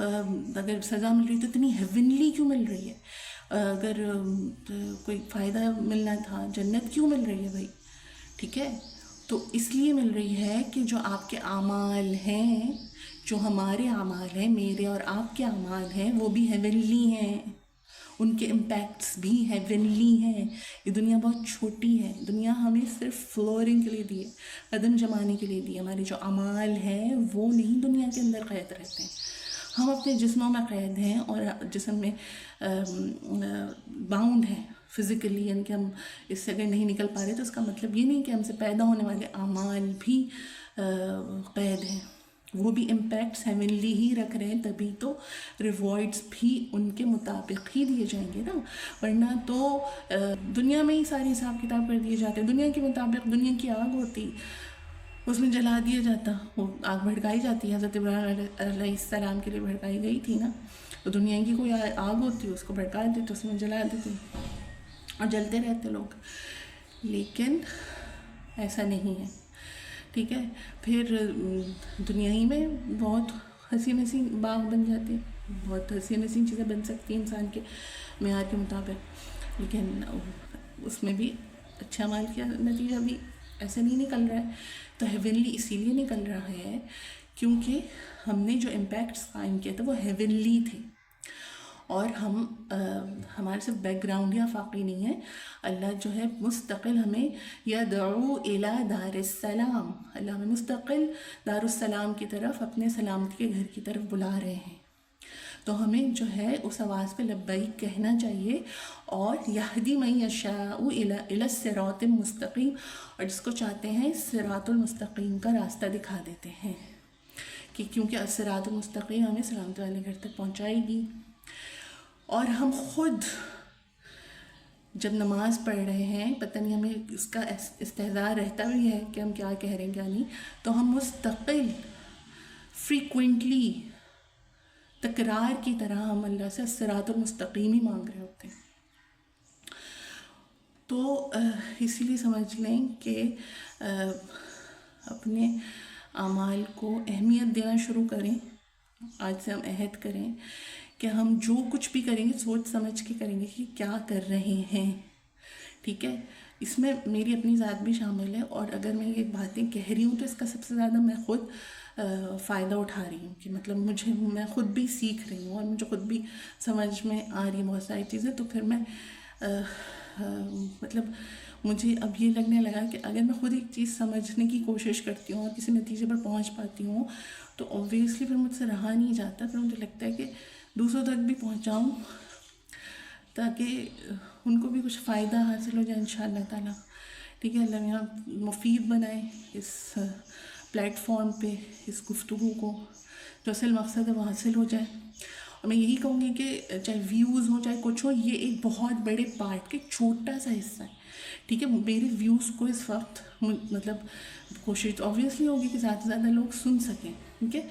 اگر سزا مل رہی تو اتنی ہیونلی کیوں مل رہی ہے؟ اگر کوئی فائدہ ملنا تھا، جنت کیوں مل رہی ہے بھائی؟ ٹھیک ہے، تو اس لیے مل رہی ہے کہ جو آپ کے اعمال ہیں، جو ہمارے اعمال ہیں، میرے اور آپ کے اعمال ہیں، وہ بھی ہیونلی ہیں، ان کے امپیکٹس بھی ہیونلی ہیں. یہ دنیا بہت چھوٹی ہے، دنیا ہمیں صرف فلورنگ کے لیے دی ہے، قدم جمانے کے لیے دی ہے. ہمارے جو اعمال ہیں وہ نہیں دنیا کے اندر قید رہتے ہیں. ہم اپنے جسموں میں قید ہیں اور جسم میں باؤنڈ ہیں فزیکلی، یعنی کہ ہم اس سے اگر نہیں نکل پا رہے تو اس کا مطلب یہ نہیں کہ ہم سے پیدا ہونے والے اعمال بھی قید ہیں، وہ بھی امپیکٹس ہیونلی ہی رکھ رہے ہیں، تبھی تو ریوارڈز بھی ان کے مطابق ہی دیے جائیں گے نا. ورنہ تو دنیا میں ہی ساری حساب کتاب کر دیے جاتے ہیں، دنیا کے مطابق. دنیا کی آگ ہوتی، اس میں جلا دیا جاتا، وہ آگ بھڑکائی جاتی ہے، حضرت ابراہیم علیہ السلام کے لیے بھڑکائی گئی تھی نا. تو دنیا کی کوئی آگ ہوتی، اس کو بھڑکا دیتے، اس میں جلا دیتے اور جلتے رہتے لوگ. لیکن ایسا نہیں ہے. ٹھیک ہے، پھر دنیا ہی میں بہت حسین حسین باغ بن جاتے ہیں، بہت حسین حسین چیزیں بن سکتی ہیں انسان کے معیار کے مطابق، لیکن اس میں بھی اچھا عمل کیا نتیجہ بھی ایسے نہیں نکل رہا ہے. تو ہیونلی اسی لیے نکل رہا ہے کیونکہ ہم نے جو امپیکٹس قائم کیے تھے وہ ہیونلی تھے. اور ہمارے صرف بیک گراؤنڈ یا آفاقی نہیں ہے، اللہ جو ہے مستقل ہمیں یدعو الی دار السلام، اللہ ہمیں مستقل دار السلام کی طرف، اپنے سلامتی کے گھر کی طرف بلا رہے ہیں. تو ہمیں جو ہے اس آواز پہ لبیک کہنا چاہیے. اور یہدی من یشاء الی الصراط المستقیم، اور جس کو چاہتے ہیں صراط المستقیم کا راستہ دکھا دیتے ہیں کہ کیونکہ الصراط المستقیم ہمیں سلامتی والے گھر تک پہنچائے گی. اور ہم خود جب نماز پڑھ رہے ہیں، پتہ نہیں ہمیں اس کا استحضار رہتا بھی ہے کہ ہم کیا کہہ رہے ہیں کیا نہیں، تو ہم مستقل فریکوینٹلی تکرار کی طرح ہم اللہ سے الصراط المستقیم ہی مانگ رہے ہوتے ہیں. تو اسی لیے سمجھ لیں کہ اپنے اعمال کو اہمیت دینا شروع کریں. آج سے ہم عہد کریں کہ ہم جو کچھ بھی کریں گے سوچ سمجھ کے کریں گے کہ کیا کر رہے ہیں. ٹھیک ہے، اس میں میری اپنی ذات بھی شامل ہے، اور اگر میں یہ باتیں کہہ رہی ہوں تو اس کا سب سے زیادہ میں خود فائدہ اٹھا رہی ہوں کہ مطلب میں خود بھی سیکھ رہی ہوں اور مجھے خود بھی سمجھ میں آ رہی ہیں بہت ساری چیزیں. تو پھر میں مطلب مجھے اب یہ لگنے لگا کہ اگر میں خود ایک چیز سمجھنے کی کوشش کرتی ہوں اور کسی نتیجے پر پہنچ پاتی ہوں تو اوبویسلی پھر مجھ سے رہا نہیں جاتا. پھر مجھے لگتا ہے کہ دوسروں تک بھی پہنچاؤں تاکہ ان کو بھی کچھ فائدہ حاصل ہو جائے انشاءاللہ تعالیٰ. ٹھیک ہے، اللہ میاں مفید بنائے اس پلیٹ فارم پہ اس گفتگو کو، جو اصل مقصد ہے وہ حاصل ہو جائے. اور میں یہی کہوں گی کہ چاہے ویوز ہوں چاہے کچھ ہو، یہ ایک بہت بڑے پارٹ کے چھوٹا سا حصہ ہے، ٹھیک ہے. میرے ویوز کو اس وقت مطلب کوشش تو آبویسلی ہوگی کہ زیادہ سے زیادہ لوگ سن سکیں، ٹھیک ہے.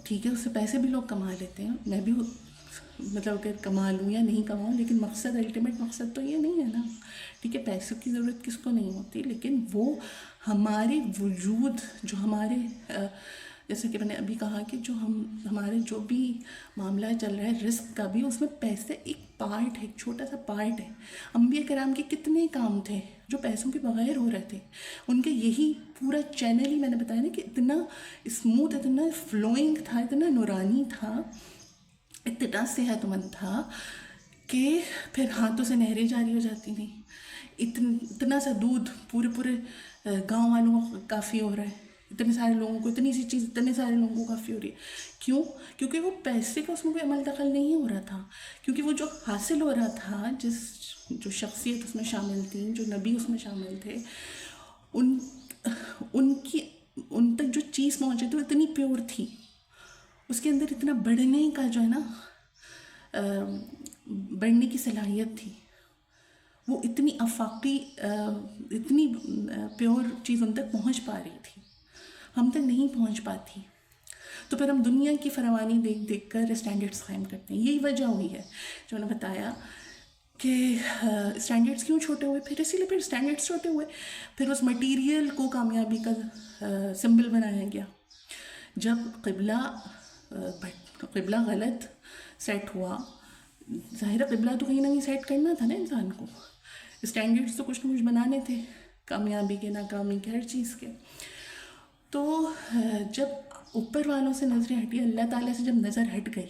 ٹھیک ہے، اس سے پیسے بھی لوگ کما لیتے ہیں، میں بھی مطلب اگر کما لوں یا نہیں کماؤں، لیکن مقصد الٹیمیٹ مقصد تو یہ نہیں ہے نا، ٹھیک ہے. پیسوں کی ضرورت کس کو نہیں ہوتی، لیکن وہ ہمارے وجود جو ہمارے جیسے کہ میں نے ابھی کہا کہ جو ہمارے جو بھی معاملہ چل رہا ہے رزق کا بھی، اس میں پیسے ایک پارٹ ہے، ایک چھوٹا سا پارٹ ہے. انبیاء کرام کے کتنے کام تھے جو پیسوں کے بغیر ہو رہے تھے، ان کے یہی پورا چینل ہی میں نے بتایا نا کہ اتنا اسموتھ، اتنا فلوئنگ تھا، اتنا نورانی تھا، اتنا صحت مند تھا کہ پھر ہاتھوں سے نہریں جاری ہو جاتی تھیں. اتنا سا دودھ پورے گاؤں والوں کو کافی ہو رہا ہے، اتنے سارے لوگوں کو اتنی سی چیز اتنے سارے لوگوں کو کافی ہو رہی ہے. کیوں؟ کیونکہ وہ پیسے کا اس میں کوئی عمل دخل نہیں ہو رہا تھا، کیونکہ وہ جو حاصل ہو رہا تھا، جو شخصیت اس میں شامل تھی، جو نبی اس میں شامل تھے، ان تک جو چیز پہنچی تھی وہ اتنی پیور تھی، اس کے اندر اتنا بڑھنے کا جو ہے نا بڑھنے کی صلاحیت تھی، وہ اتنی آفاقی اتنی پیور چیز ان تک پہنچ پا رہی تھی، ہم تک نہیں پہنچ پاتی. تو پھر ہم دنیا کی فراوانی دیکھ کر اسٹینڈرڈس قائم کرتے ہیں. یہی وجہ ہوئی ہے جو میں نے بتایا کہ اسٹینڈرڈس کیوں چھوٹے ہوئے، پھر اسی لیے پھر اسٹینڈرڈس چھوٹے ہوئے، پھر اس مٹیریل کو کامیابی کا سمبل بنایا گیا. جب قبلہ غلط سیٹ ہوا، ظاہر قبلہ تو کہیں نہ کہیں سیٹ کرنا تھا نا انسان کو، اسٹینڈرڈس تو کچھ نہ کچھ بنانے تھے، کامیابی کے ناکامی کے ہر چیز کے. تو جب اوپر والوں سے نظریں ہٹی، اللہ تعالیٰ سے جب نظر ہٹ گئی،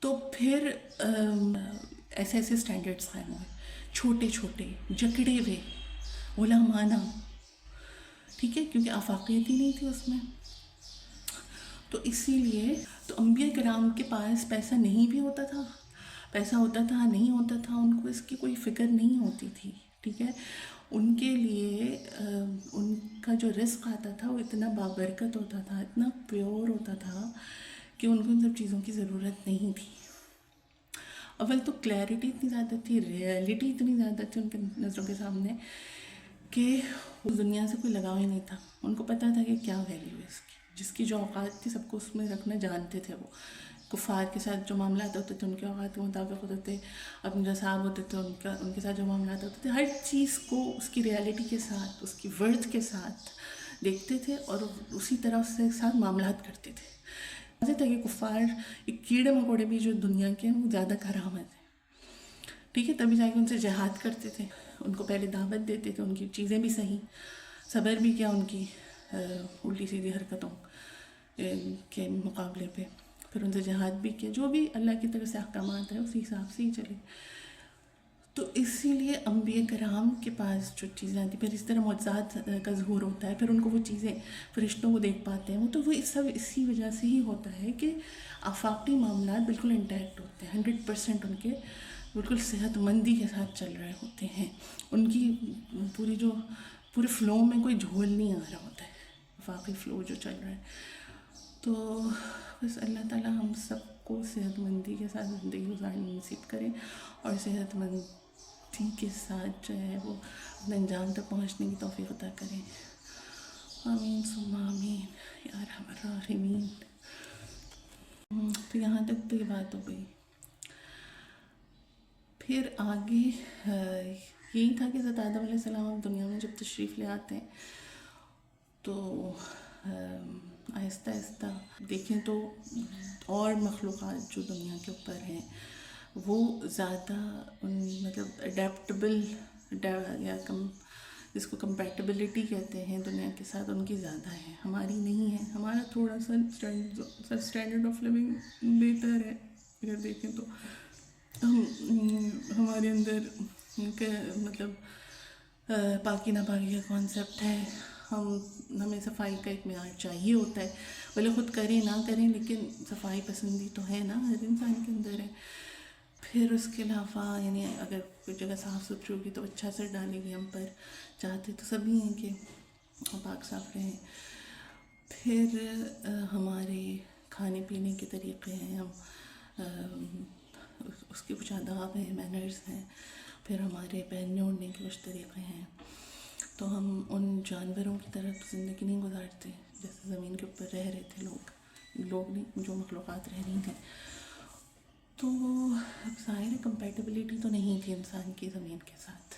تو پھر ایسے ایسے اسٹینڈرڈس قائم ہوئے، چھوٹے چھوٹے جکڑے ہوئے غلامانہ، ٹھیک ہے، کیونکہ آفاقیت ہی نہیں تھی اس میں. تو اسی لیے تو انبیاء کرام کے پاس پیسہ نہیں بھی ہوتا تھا، پیسہ ہوتا تھا نہیں ہوتا تھا، ان کو اس کی کوئی فکر نہیں ہوتی تھی، ٹھیک ہے. ان کے لیے ان کا جو رزق آتا تھا وہ اتنا بابرکت ہوتا تھا، اتنا پیور ہوتا تھا کہ ان کو ان سب چیزوں کی ضرورت نہیں تھی. اول تو کلیئرٹی اتنی زیادہ تھی، ریئلٹی اتنی زیادہ تھی ان کے نظروں کے سامنے کہ اس دنیا سے کوئی لگاؤ ہی نہیں تھا. ان کو پتہ تھا کہ کیا ویلیو ہے اس کی، جس کی جو اوقات تھی سب کو اس میں رکھنا جانتے تھے. وہ کفار کے ساتھ جو معاملات ہوتے تھے ان کے اوقات کے مطابق ہوتے تھے، اپنے جو صاحب ہوتے تھے ان کے ساتھ جو معاملات ہوتے تھے، ہر چیز کو اس کی ریالٹی کے ساتھ، اس کی ورتھ کے ساتھ دیکھتے تھے اور اسی طرح اس کے ساتھ معاملات کرتے تھے. واضح تھا کہ کفار ایک کیڑے مکوڑے بھی جو دنیا کے ہیں وہ زیادہ کارآمد ہیں، ٹھیک ہے. تبھی جا کے ان سے جہاد کرتے تھے، ان کو پہلے دعوت دیتے تھے، ان کی چیزیں بھی صحیح، صبر بھی کیا ان کی الٹی سیدھی حرکتوں کے مقابلے پہ، پھر ان سے جہاد بھی کیا، جو بھی اللہ کی طرف سے احکامات ہیں اسی حساب سے ہی چلے. تو اسی لیے انبیاء کرام کے پاس جو چیزیں آتی، پھر اس طرح معجزات کا ظہور ہوتا ہے، پھر ان کو وہ چیزیں فرشتوں کو دیکھ پاتے ہیں، وہ تو وہ سب اسی وجہ سے ہی ہوتا ہے کہ آفاقی معاملات بالکل انٹیکٹ ہوتے ہیں، 100% ان کے بالکل صحت مندی کے ساتھ چل رہے ہوتے ہیں. ان کی پورے فلو میں کوئی جھول نہیں آ رہا ہوتا ہے، آفاقی فلو جو چل رہا ہے. تو بس اللہ تعالیٰ ہم سب کو صحت مندی کے ساتھ زندگی گزارنے نصیب کریں، اور صحت مندی کے ساتھ جو ہے وہ اپنے انجام تک پہنچنے کی توفیق عطا کریں. آمین ثم آمین یا ارحم الراحمین. تو یہاں تک تو یہ بات ہو گئی. پھر آگے یہی تھا کہ حضرت آدم علیہ السلام دنیا میں جب تشریف لے آتے ہیں تو آہستہ آہستہ دیکھیں تو اور مخلوقات جو دنیا کے اوپر ہیں وہ زیادہ مطلب اڈیپٹیبل یا جس کو کمپیٹیبلٹی کہتے ہیں دنیا کے ساتھ، ان کی زیادہ ہے، ہماری نہیں ہے. ہمارا تھوڑا سا اسٹینڈرڈ آف لیونگ بہتر ہے اگر دیکھیں تو. ہمارے اندر مطلب پاکی ناپاکی کا کانسیپٹ ہے، ہمیں صفائی کا ایک معیار چاہیے ہوتا ہے، بھلے خود کریں نہ کریں لیکن صفائی پسندی تو ہے نا، ہر انسان کے اندر ہے. پھر اس کے علاوہ یعنی اگر کوئی جگہ صاف ستھری ہوگی تو اچھا اثر ڈالے گی ہم پر، چاہتے تو سبھی ہیں کہ پاک صاف رہیں. پھر ہمارے کھانے پینے کے طریقے ہیں، ہم اس کے کچھ آداب ہیں، مینرز ہیں، پھر ہمارے پہننے اوڑھنے کے کچھ طریقے ہیں. تو ہم ان جانوروں کی طرح زندگی نہیں گزارتے جیسے زمین کے اوپر رہ رہے تھے لوگ نہیں، جو مخلوقات رہ رہی تھیں. تو ظاہر ہے کمپیٹیبلٹی تو نہیں تھی انسان کی زمین کے ساتھ.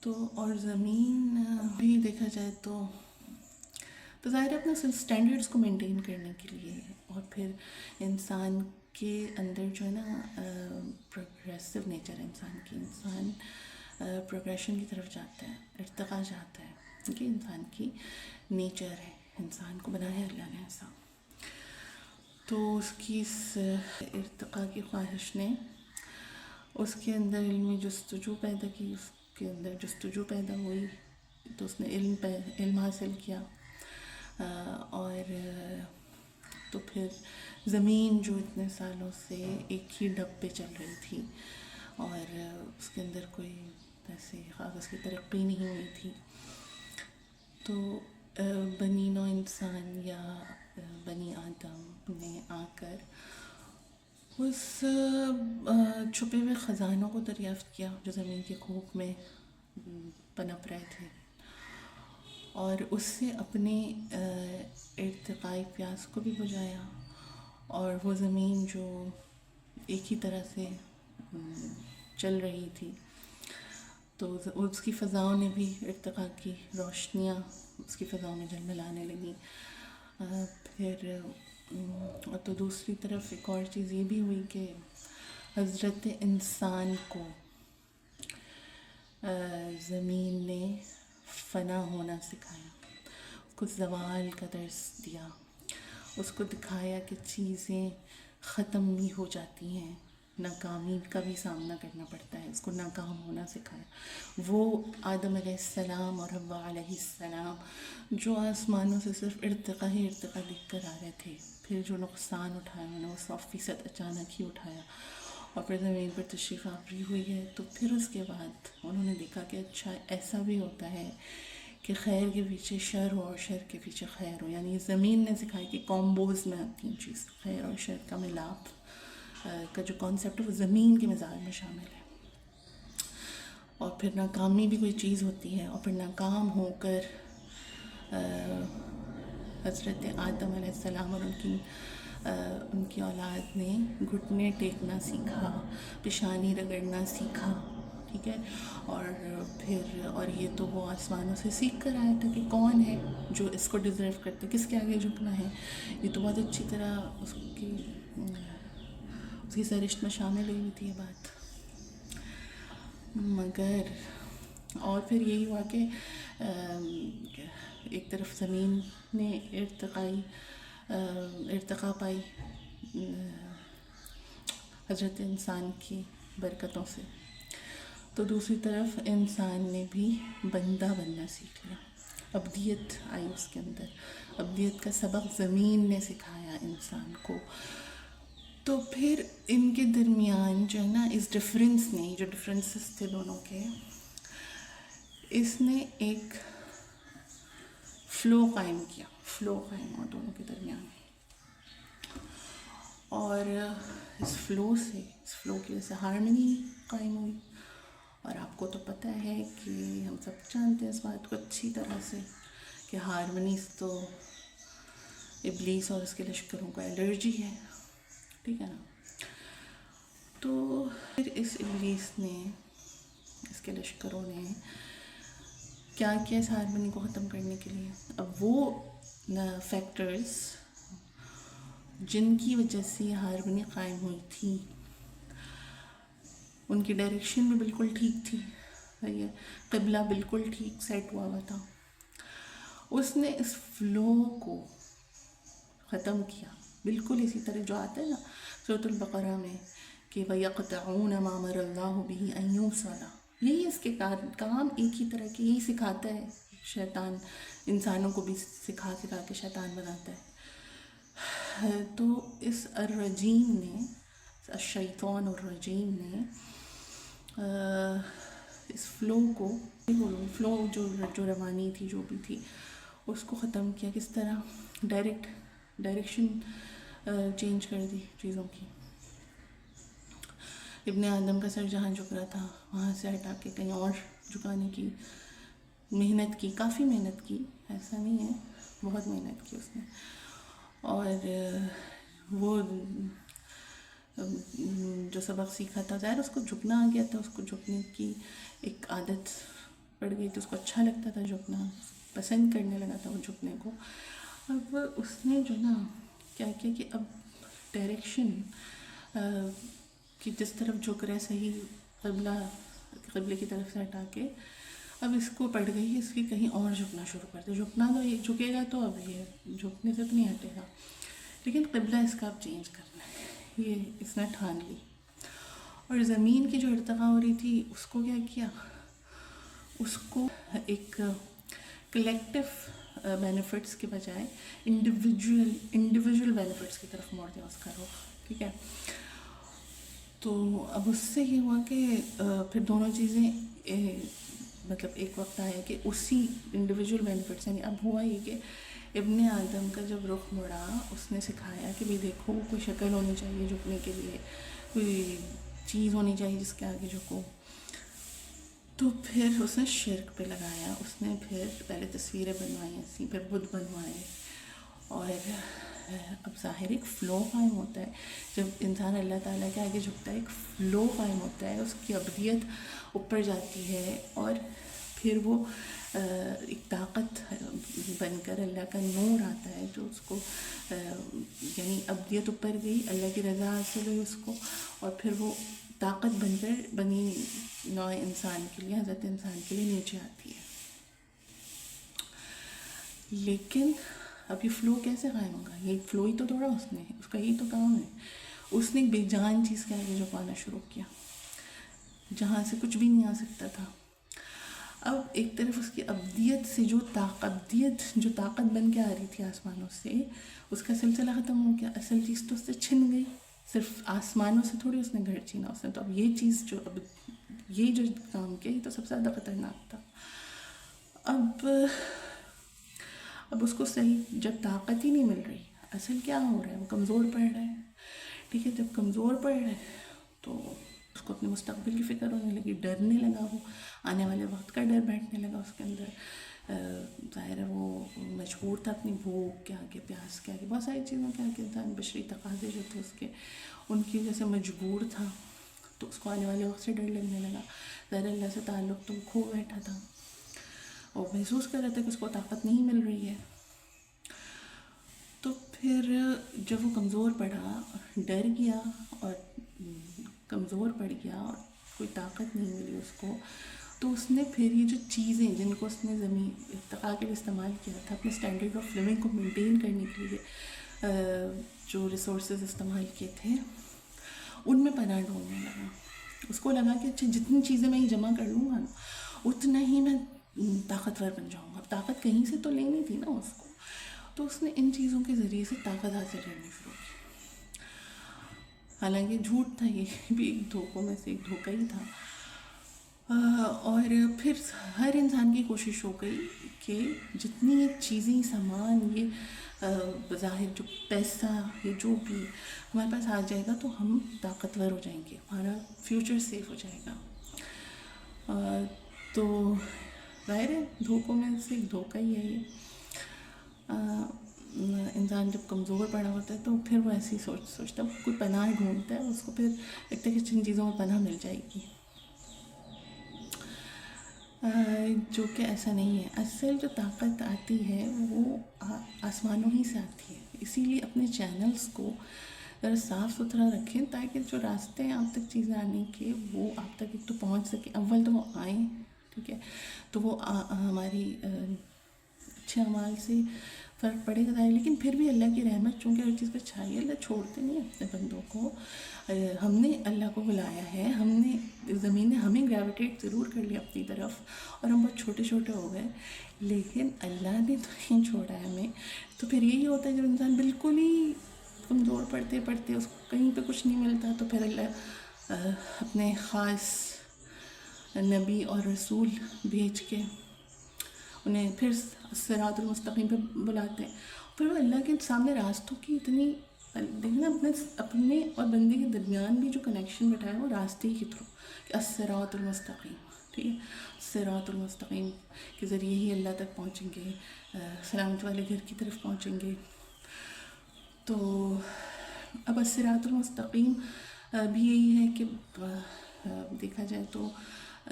تو اور زمین بھی دیکھا جائے تو ظاہر ہے اپنے اسٹینڈرڈس کو مینٹین کرنے کے لیے، اور پھر انسان کے اندر جو ہے نا پروگریسو نیچر ہے انسان پروگریشن کی طرف جاتا ہے، ارتقا چاہتا ہے، کیونکہ انسان کی نیچر ہے، انسان کو بنایا اللہ نے ایسا. تو اس کی اس ارتقا کی خواہش نے اس کے اندر علمی جستجو پیدا کی، اس کے اندر جستجو پیدا ہوئی، تو اس نے علم حاصل کیا. اور تو پھر زمین جو اتنے سالوں سے ایک ہی ڈب پہ چل رہی تھی اور اس کے اندر کوئی ایسے کاغذ کی ترقی نہیں ہوئی تھی، تو بنی نوع انسان یا بنی آدم نے آ کر اس چھپے ہوئے خزانوں کو دریافت کیا جو زمین کے کوکھ میں پنپ رہے تھے، اور اس سے اپنے ارتقائی پیاس کو بھی بجھایا. اور وہ زمین جو ایک ہی طرح سے چل رہی تھی، تو اس کی فضاؤں نے بھی ارتقا کی، روشنیاں اس کی فضاؤں میں جھلملانے لگیں. پھر اور تو دوسری طرف ایک اور چیز یہ بھی ہوئی کہ حضرت انسان کو زمین نے فنا ہونا سکھایا، اس کو زوال کا درس دیا، اس کو دکھایا کہ چیزیں ختم بھی ہو جاتی ہیں، ناکامی کا بھی سامنا کرنا پڑتا ہے، اس کو ناکام ہونا سکھایا. وہ آدم علیہ السلام اور حوا علیہ السلام جو آسمانوں سے صرف ارتقا ہی ارتقا دیکھ کر آ رہے تھے، پھر جو نقصان اٹھایا انہوں نے وہ 100% اچانک ہی اٹھایا، اور پھر زمین پر تشریف آوری ہوئی ہے. تو پھر اس کے بعد انہوں نے دیکھا کہ اچھا ایسا بھی ہوتا ہے کہ خیر کے پیچھے شر ہو اور شر کے پیچھے خیر ہو. یعنی زمین نے سکھایا کہ کامبوز میں آتی ہیں چیز، خیر اور شر کا ملاپ کا جو کانسیپٹ ہے وہ زمین کے مزاج میں شامل ہے. اور پھر ناکامی بھی کوئی چیز ہوتی ہے، اور پھر ناکام ہو کر حضرت آدم علیہ السلام اور ان کی اولاد نے گھٹنے ٹیکنا سیکھا، پیشانی رگڑنا سیکھا، ٹھیک ہے. اور پھر اور یہ تو وہ آسمانوں سے سیکھ کر آیا تھا کہ کون ہے جو اس کو ڈیزرو کرتے، کس کے آگے جھکنا ہے. یہ تو بہت اچھی طرح اس کی سرشت میں شامل ہوئی تھی یہ بات. مگر اور پھر یہی ہوا کہ ایک طرف زمین نے ارتقا پائی حضرت انسان کی برکتوں سے، تو دوسری طرف انسان نے بھی بندہ بننا سیکھ لیا، ابدیت آئی اس کے اندر، ابدیت کا سبق زمین نے سکھایا انسان کو. تو پھر ان کے درمیان جو ہے نا اس ڈفرینس نے، جو ڈفرینسز تھے دونوں کے، اس نے ایک فلو قائم ہوا دونوں کے درمیان. اور اس فلو کی وجہ سے ہارمنی قائم ہوئی. اور آپ کو تو پتہ ہے کہ ہم سب جانتے ہیں اس بات کو اچھی طرح سے کہ ہارمنیز تو ابلیس اور اس کے لشکروں کو الرجی ہے، ٹھیک ہے نا. تو پھر اس ابلیس نے، اس کے لشکروں نے کیا کیا اس ہارمنی کو ختم کرنے کے لیے. اب وہ فیکٹرز جن کی وجہ سے یہ ہارمنی قائم ہوئی تھی، ان کی ڈائریکشن بھی بالکل ٹھیک تھی، قبلہ بالکل ٹھیک سیٹ ہوا تھا. اس نے اس فلو کو ختم کیا، بالکل اسی طرح جو آتا ہے نا سورۃ البقرہ میں کہ وَيَقْطَعُونَ مَا أَمَرَ اللَّهُ بِهِ أَن يُوصَلَ. یہی اس کے کام ایک ہی طرح کے، یہی سکھاتا ہے شیطان، انسانوں کو بھی سکھا کے شیطان بناتا ہے. تو اس الرجیم نے، الشیطان الرجیم نے اس فلو جو روانی تھی، جو بھی تھی، اس کو ختم کیا. کس طرح؟ ڈائریکٹ ڈائریکشن چینج کر دی چیزوں کی. ابن آدم کا سر جہاں جھک رہا تھا وہاں سے ہٹا کے کہیں اور جھکانے کی محنت کی, کافی محنت کی, ایسا نہیں ہے, بہت محنت کی اس نے. اور وہ جو سبق سیکھا تھا, ظاہر اس کو جھکنا آ گیا تھا, اس کو جھکنے کی ایک عادت پڑ گئی تھی, اس کو اچھا لگتا تھا جھکنا, پسند کرنے لگا تھا وہ جھکنے کو. اب اس نے جو نا کیا کیا کہ اب ڈائریکشن کہ جس طرف جھک رہا ہے صحیح قبلے کی طرف سے ہٹا کے, اب اس کو پڑ گئی ہے اس کی کہیں اور جھکنا شروع کر دے. جھکنا تو یہ جھکے گا تو اب یہ جھکنے سے تو نہیں ہٹے گا, لیکن قبلہ اس کا اب چینج کرنا ہے, یہ اس نے ٹھان لی. اور زمین کی جو ارتقاء ہو رہی تھی اس کو کیا کیا, اس کو ایک کلیکٹیو بینیفٹس کے بجائے انڈیویجول بینیفٹس کی طرف موڑ دیا اس کا رخ, ٹھیک ہے. تو اب اس سے یہ ہوا کہ پھر دونوں چیزیں مطلب ایک وقت آیا کہ اسی انڈیویجول بینیفٹس, یعنی اب ہوا یہ کہ ابن آدم کا جب رخ مڑا اس نے سکھایا کہ بھئی دیکھو کوئی شکل ہونی چاہیے جھکنے کے لیے, کوئی چیز ہونی چاہیے جس کے آگے جھکو. تو پھر اس نے شرک پہ لگایا, اس نے پھر پہلے تصویریں بنوائی ایسی, پھر بت بنوائے. اور اب ظاہر ایک فلو قائم ہوتا ہے جب انسان اللہ تعالیٰ کے آگے جھکتا ہے, ایک فلو قائم ہوتا ہے, اس کی ابدیت اوپر جاتی ہے, اور پھر وہ ایک طاقت بن کر اللہ کا نور آتا ہے جو اس کو یعنی ابدیت اوپر گئی, اللہ کی رضا حاصل ہوئی اس کو, اور پھر وہ طاقت بن کر بنی نوع انسان کے لیے, حضرت انسان کے لیے نیچے آتی ہے. لیکن اب یہ فلو کیسے قائم ہوگا, یہ فلو ہی تو توڑا اس نے, اس کا یہی تو کام ہے. اس نے ایک بے جان چیز کے آگے جھکانا شروع کیا جہاں سے کچھ بھی نہیں آ سکتا تھا. اب ایک طرف اس کی ابدیت سے جو طاقت بن کے آ رہی تھی آسمانوں سے, اس کا سلسلہ ختم ہو گیا, اصل چیز تو اس سے چھن گئی. صرف آسمانوں سے تھوڑی اس نے گھر چھینا اس نے, تو اب یہ چیز جو اب یہ جو کام کیا یہ تو سب سے زیادہ خطرناک تھا. اب اس کو صحیح جب طاقت ہی نہیں مل رہی, اصل کیا ہو رہا ہے, وہ کمزور پڑ رہا ہے, ٹھیک ہے. جب کمزور پڑ رہا ہے تو اس کو اپنے مستقبل کی فکر ہونے لگی, ڈرنے لگا, وہ آنے والے وقت کا ڈر بیٹھنے لگا اس کے اندر. ظاہر ہے وہ مجبور تھا اپنی بھوک کے آگے, پیاس کے آگے, بہت ساری چیزوں کے آگے, انسان بشری تقاضے جو تھے اس کے, ان کی وجہ سے مجبور تھا. تو اس کو آنے والے وقت سے ڈر لگنے لگا. ظاہر اللہ سے تعلق تو کھو بیٹھا تھا, اور محسوس کر رہا تھا کہ اس کو طاقت نہیں مل رہی ہے. تو پھر جب وہ کمزور پڑا, ڈر گیا اور کمزور پڑ گیا اور کوئی طاقت نہیں ملی اس کو, تو اس نے پھر یہ جو چیزیں جن کو اس نے زمین ارتقاء کے لیے استعمال کیا تھا, اپنے اسٹینڈرڈ آف لیونگ کو مینٹین کرنے کے لیے جو ریسورسز استعمال کیے تھے ان میں پناہ ڈھونڈنے لگا. اس کو لگا کہ اچھا جتنی چیزیں میں یہ جمع کر لوں گا اتنا ہی میں طاقتور بن جاؤں گا. طاقت کہیں سے تو لینی تھی نا اس کو, تو اس نے ان چیزوں کے ذریعے سے طاقت حاصل کرنی شروع کی. حالانکہ جھوٹ تھا, یہ بھی ایک دھوکوں میں سے ایک دھوکہ ہی تھا. اور پھر ہر انسان کی کوشش ہو گئی کہ جتنی یہ چیزیں, سامان, یہ بظاہر جو پیسہ, یہ جو بھی ہمارے پاس آ جائے گا تو ہم طاقتور ہو جائیں گے, ہمارا فیوچر سیف ہو جائے گا. تو ظاہر ہے دھوکوں میں سے ایک دھوکہ ہی ہے یہ. انسان جب کمزور پڑا ہوتا ہے تو پھر وہ ایسی سوچتا ہے, کوئی پناہ ڈھونڈتا ہے, اس کو پھر لگتا ہے کہ جن چیزوں میں پناہ مل جائے گی, جو کہ ایسا نہیں ہے. اصل جو طاقت آتی ہے وہ آسمانوں ہی سے آتی ہے. اسی لیے اپنے چینلز کو ذرا صاف ستھرا رکھیں تاکہ جو راستے ہیں آپ تک چیزیں آنے کے وہ آپ تک ایک تو پہنچ سکیں. اول تو وہ آئیں, ٹھیک ہے, تو وہ ہماری اچھے اعمال سے فرق پڑے گا, لیکن پھر بھی اللہ کی رحمت چونکہ ہر چیز پہ چھائی ہے, اللہ چھوڑتے نہیں اپنے بندوں کو. ہم نے اللہ کو بلایا ہے, ہم نے زمین نے ہمیں گریویٹیٹ ضرور کر لیا اپنی طرف, اور ہم بہت چھوٹے چھوٹے ہو گئے, لیکن اللہ نے تو نہیں چھوڑا ہے ہمیں. تو پھر یہی ہوتا ہے جب انسان بالکل ہی کمزور پڑتے اس کو کہیں پہ کچھ نہیں ملتا, تو پھر اللہ اپنے خاص نبی اور رسول بھیج کے انہیں پھر صراط المستقیم پہ بلاتے ہیں, پر وہ اللہ کے سامنے راستوں کی اتنی دیکھیں نا، اپنے اور بندے کے درمیان بھی جو کنیکشن بٹھایا ہے وہ راستے کے تھرو، کہ الصراط المستقیم، ٹھیک ہے، الصراط المستقیم کے ذریعے ہی اللہ تک پہنچیں گے، سلامت والے گھر کی طرف پہنچیں گے. تو اب الصراط المستقیم بھی یہی ہے کہ دیکھا جائے تو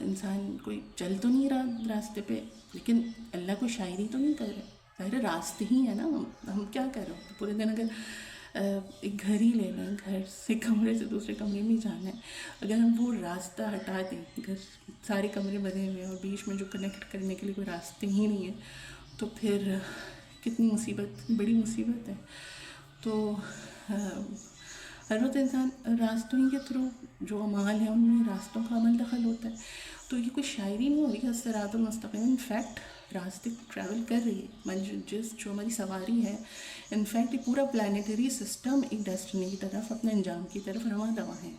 انسان کوئی چل تو نہیں رہا راستے پہ، لیکن اللہ کو شاعری تو نہیں کر رہے، ظاہر راستے ہی ہیں نا. ہم کیا کر رہے ہیں پورے دن؟ اگر ایک گھر ہی لے لیں، گھر سے کمرے سے دوسرے کمرے میں جانا ہے، اگر ہم وہ راستہ ہٹا دیں، گھر سارے کمرے بنے ہوئے ہیں اور بیچ میں جو کنیکٹ کرنے کے لیے کوئی راستے ہی نہیں ہے، تو پھر کتنی مصیبت، بڑی مصیبت ہے. تو ہر وقت انسان راستوں ہی کے تھرو جو اعمال ہیں ان میں راستوں کا عمل دخل ہوتا ہے. تو یہ کوئی شاعری نہیں ہو رہی ہے الصراط المستقیم، انفیکٹ راستے ٹریول کر رہی ہے، جو ہماری سواری ہے، انفیکٹ یہ پورا پلانیٹری سسٹم ایک ڈیسٹنی کی طرف، اپنے انجام کی طرف رواں دواں ہے.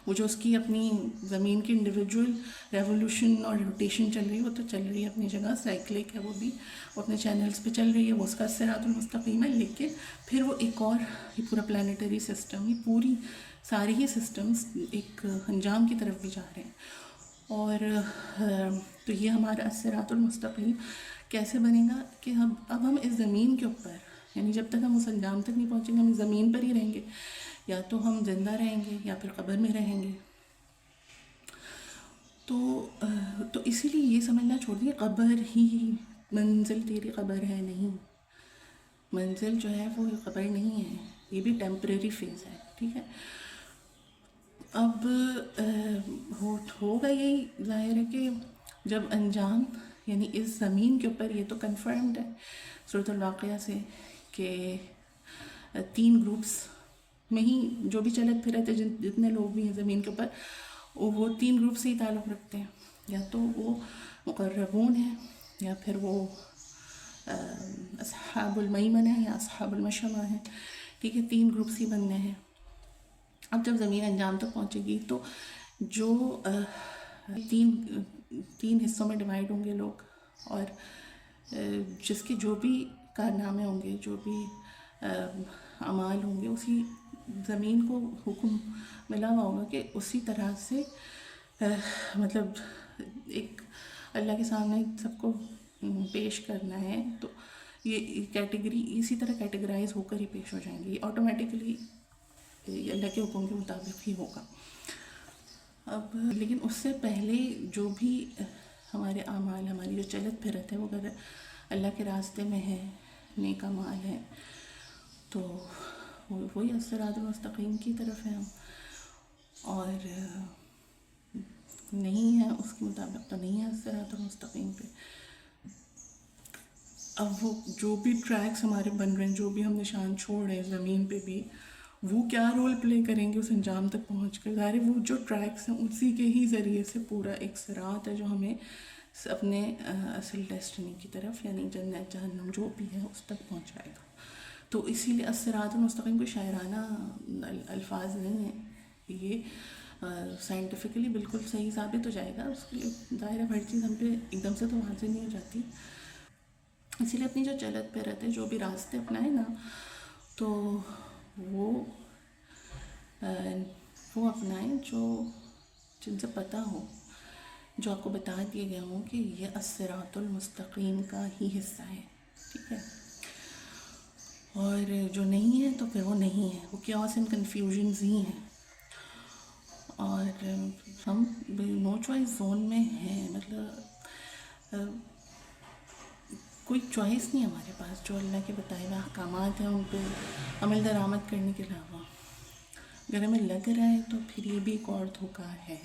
وہ جو اس کی اپنی زمین کی انڈیویجول ریولوشن اور روٹیشن چل رہی ہے، وہ تو چل رہی ہے اپنی جگہ، سائیکلک ہے وہ بھی، وہ اپنے چینلز پہ چل رہی ہے، وہ اس کا الصراط المستقیم ہے. لیکن پھر وہ ایک اور یہ پورا پلانیٹری سسٹم، یہ پوری ساری ہی سسٹمز ایک انجام کی طرف بھی جا رہے ہیں. اور تو یہ ہمارا الصراط المستقیم کیسے بنے گا کہ اب ہم اس زمین کے اوپر، یعنی جب تک ہم اس انجام تک نہیں پہنچیں گے ہم اس زمین پر ہی رہیں گے، یا تو ہم زندہ رہیں گے یا پھر قبر میں رہیں گے. تو اسی لیے یہ سمجھنا چھوڑ دیا قبر ہی منزل تیری قبر ہے نہیں، منزل جو ہے وہ قبر نہیں ہے، یہ بھی ٹیمپریری فیز ہے، ٹھیک ہے. اب ہوگا یہی، ظاہر ہے کہ جب انجام، یعنی اس زمین کے اوپر یہ تو کنفرمڈ ہے سورۃ الواقعہ سے کہ 3 گروپس میں ہی جو بھی چلت پھرت ہے، جتنے لوگ بھی ہیں زمین کے اوپر، وہ 3 گروپ سے ہی تعلق رکھتے ہیں، یا تو وہ مقربون ہیں، یا پھر وہ اصحاب المیمنہ ہیں، یا اصحاب المشأمہ ہیں، ٹھیک ہے، 3 گروپس ہی بننے ہیں. اب جب زمین انجام تک پہنچے گی تو جو 3 حصوں میں ڈیوائیڈ ہوں گے لوگ، اور جس کے جو بھی کارنامے ہوں گے، جو بھی اعمال ہوں گے، اسی زمین کو حکم ملا ہوا ہوگا کہ اسی طرح سے مطلب ایک اللہ کے سامنے سب کو پیش کرنا ہے. تو یہ کیٹیگری اسی طرح کیٹیگرائز ہو کر ہی پیش ہو جائیں گی، آٹومیٹکلی اللہ کے حکم کے مطابق ہی ہوگا. اب لیکن اس سے پہلے جو بھی ہمارے اعمال، ہماری جو چلت پھرت ہے، وہ اگر اللہ کے راستے میں ہے، نیک اعمال ہے، تو وہی الصراط المستقیم کی طرف ہے ہم، اور نہیں ہے اس کے مطابق تو نہیں ہے الصراط المستقیم پہ. اب وہ جو بھی ٹریکس ہمارے بن رہے ہیں، جو بھی ہم نشان چھوڑ رہے ہیں زمین پہ بھی، وہ کیا رول پلے کریں گے اس انجام تک پہنچ کر؟ ظاہر ہے وہ جو ٹریکس ہیں اسی کے ہی ذریعے سے پورا ایک صراط ہے جو ہمیں اپنے اصل ڈیسٹنی کی طرف، یعنی جنت جہنم جو بھی ہے اس تک پہنچائے گا. تو اسی لیے الصراط المستقیم کوئی شاعرانہ الفاظ نہیں ہے، یہ سائنٹیفکلی بالکل صحیح ثابت ہو جائے گا. اس کے لیے ظاہر ہے ہر چیز ہم پہ ایک دم سے تو واضح نہیں ہو جاتی. اسی لیے اپنی جو چلت پھرت ہے، جو بھی راستے اپنائے نا، تو وہ اپنائیں جن سے پتہ ہو، جو آپ کو بتا دیے گئے ہوں کہ یہ الصراط المستقیم کا ہی حصہ ہے، ٹھیک ہے. اور جو نہیں ہے تو پھر وہ نہیں ہے، وہ کیوس اینڈ کنفیوژنز ہی ہیں. اور ہم نو چوائس زون میں ہیں، مطلب کوئی چوائس نہیں ہمارے پاس. جو اللہ کے بتائے ہوئے احکامات ہیں ان پہ عمل درآمد کرنے کے علاوہ اگر ہمیں لگ رہا ہے تو پھر یہ بھی ایک اور دھوکہ ہے.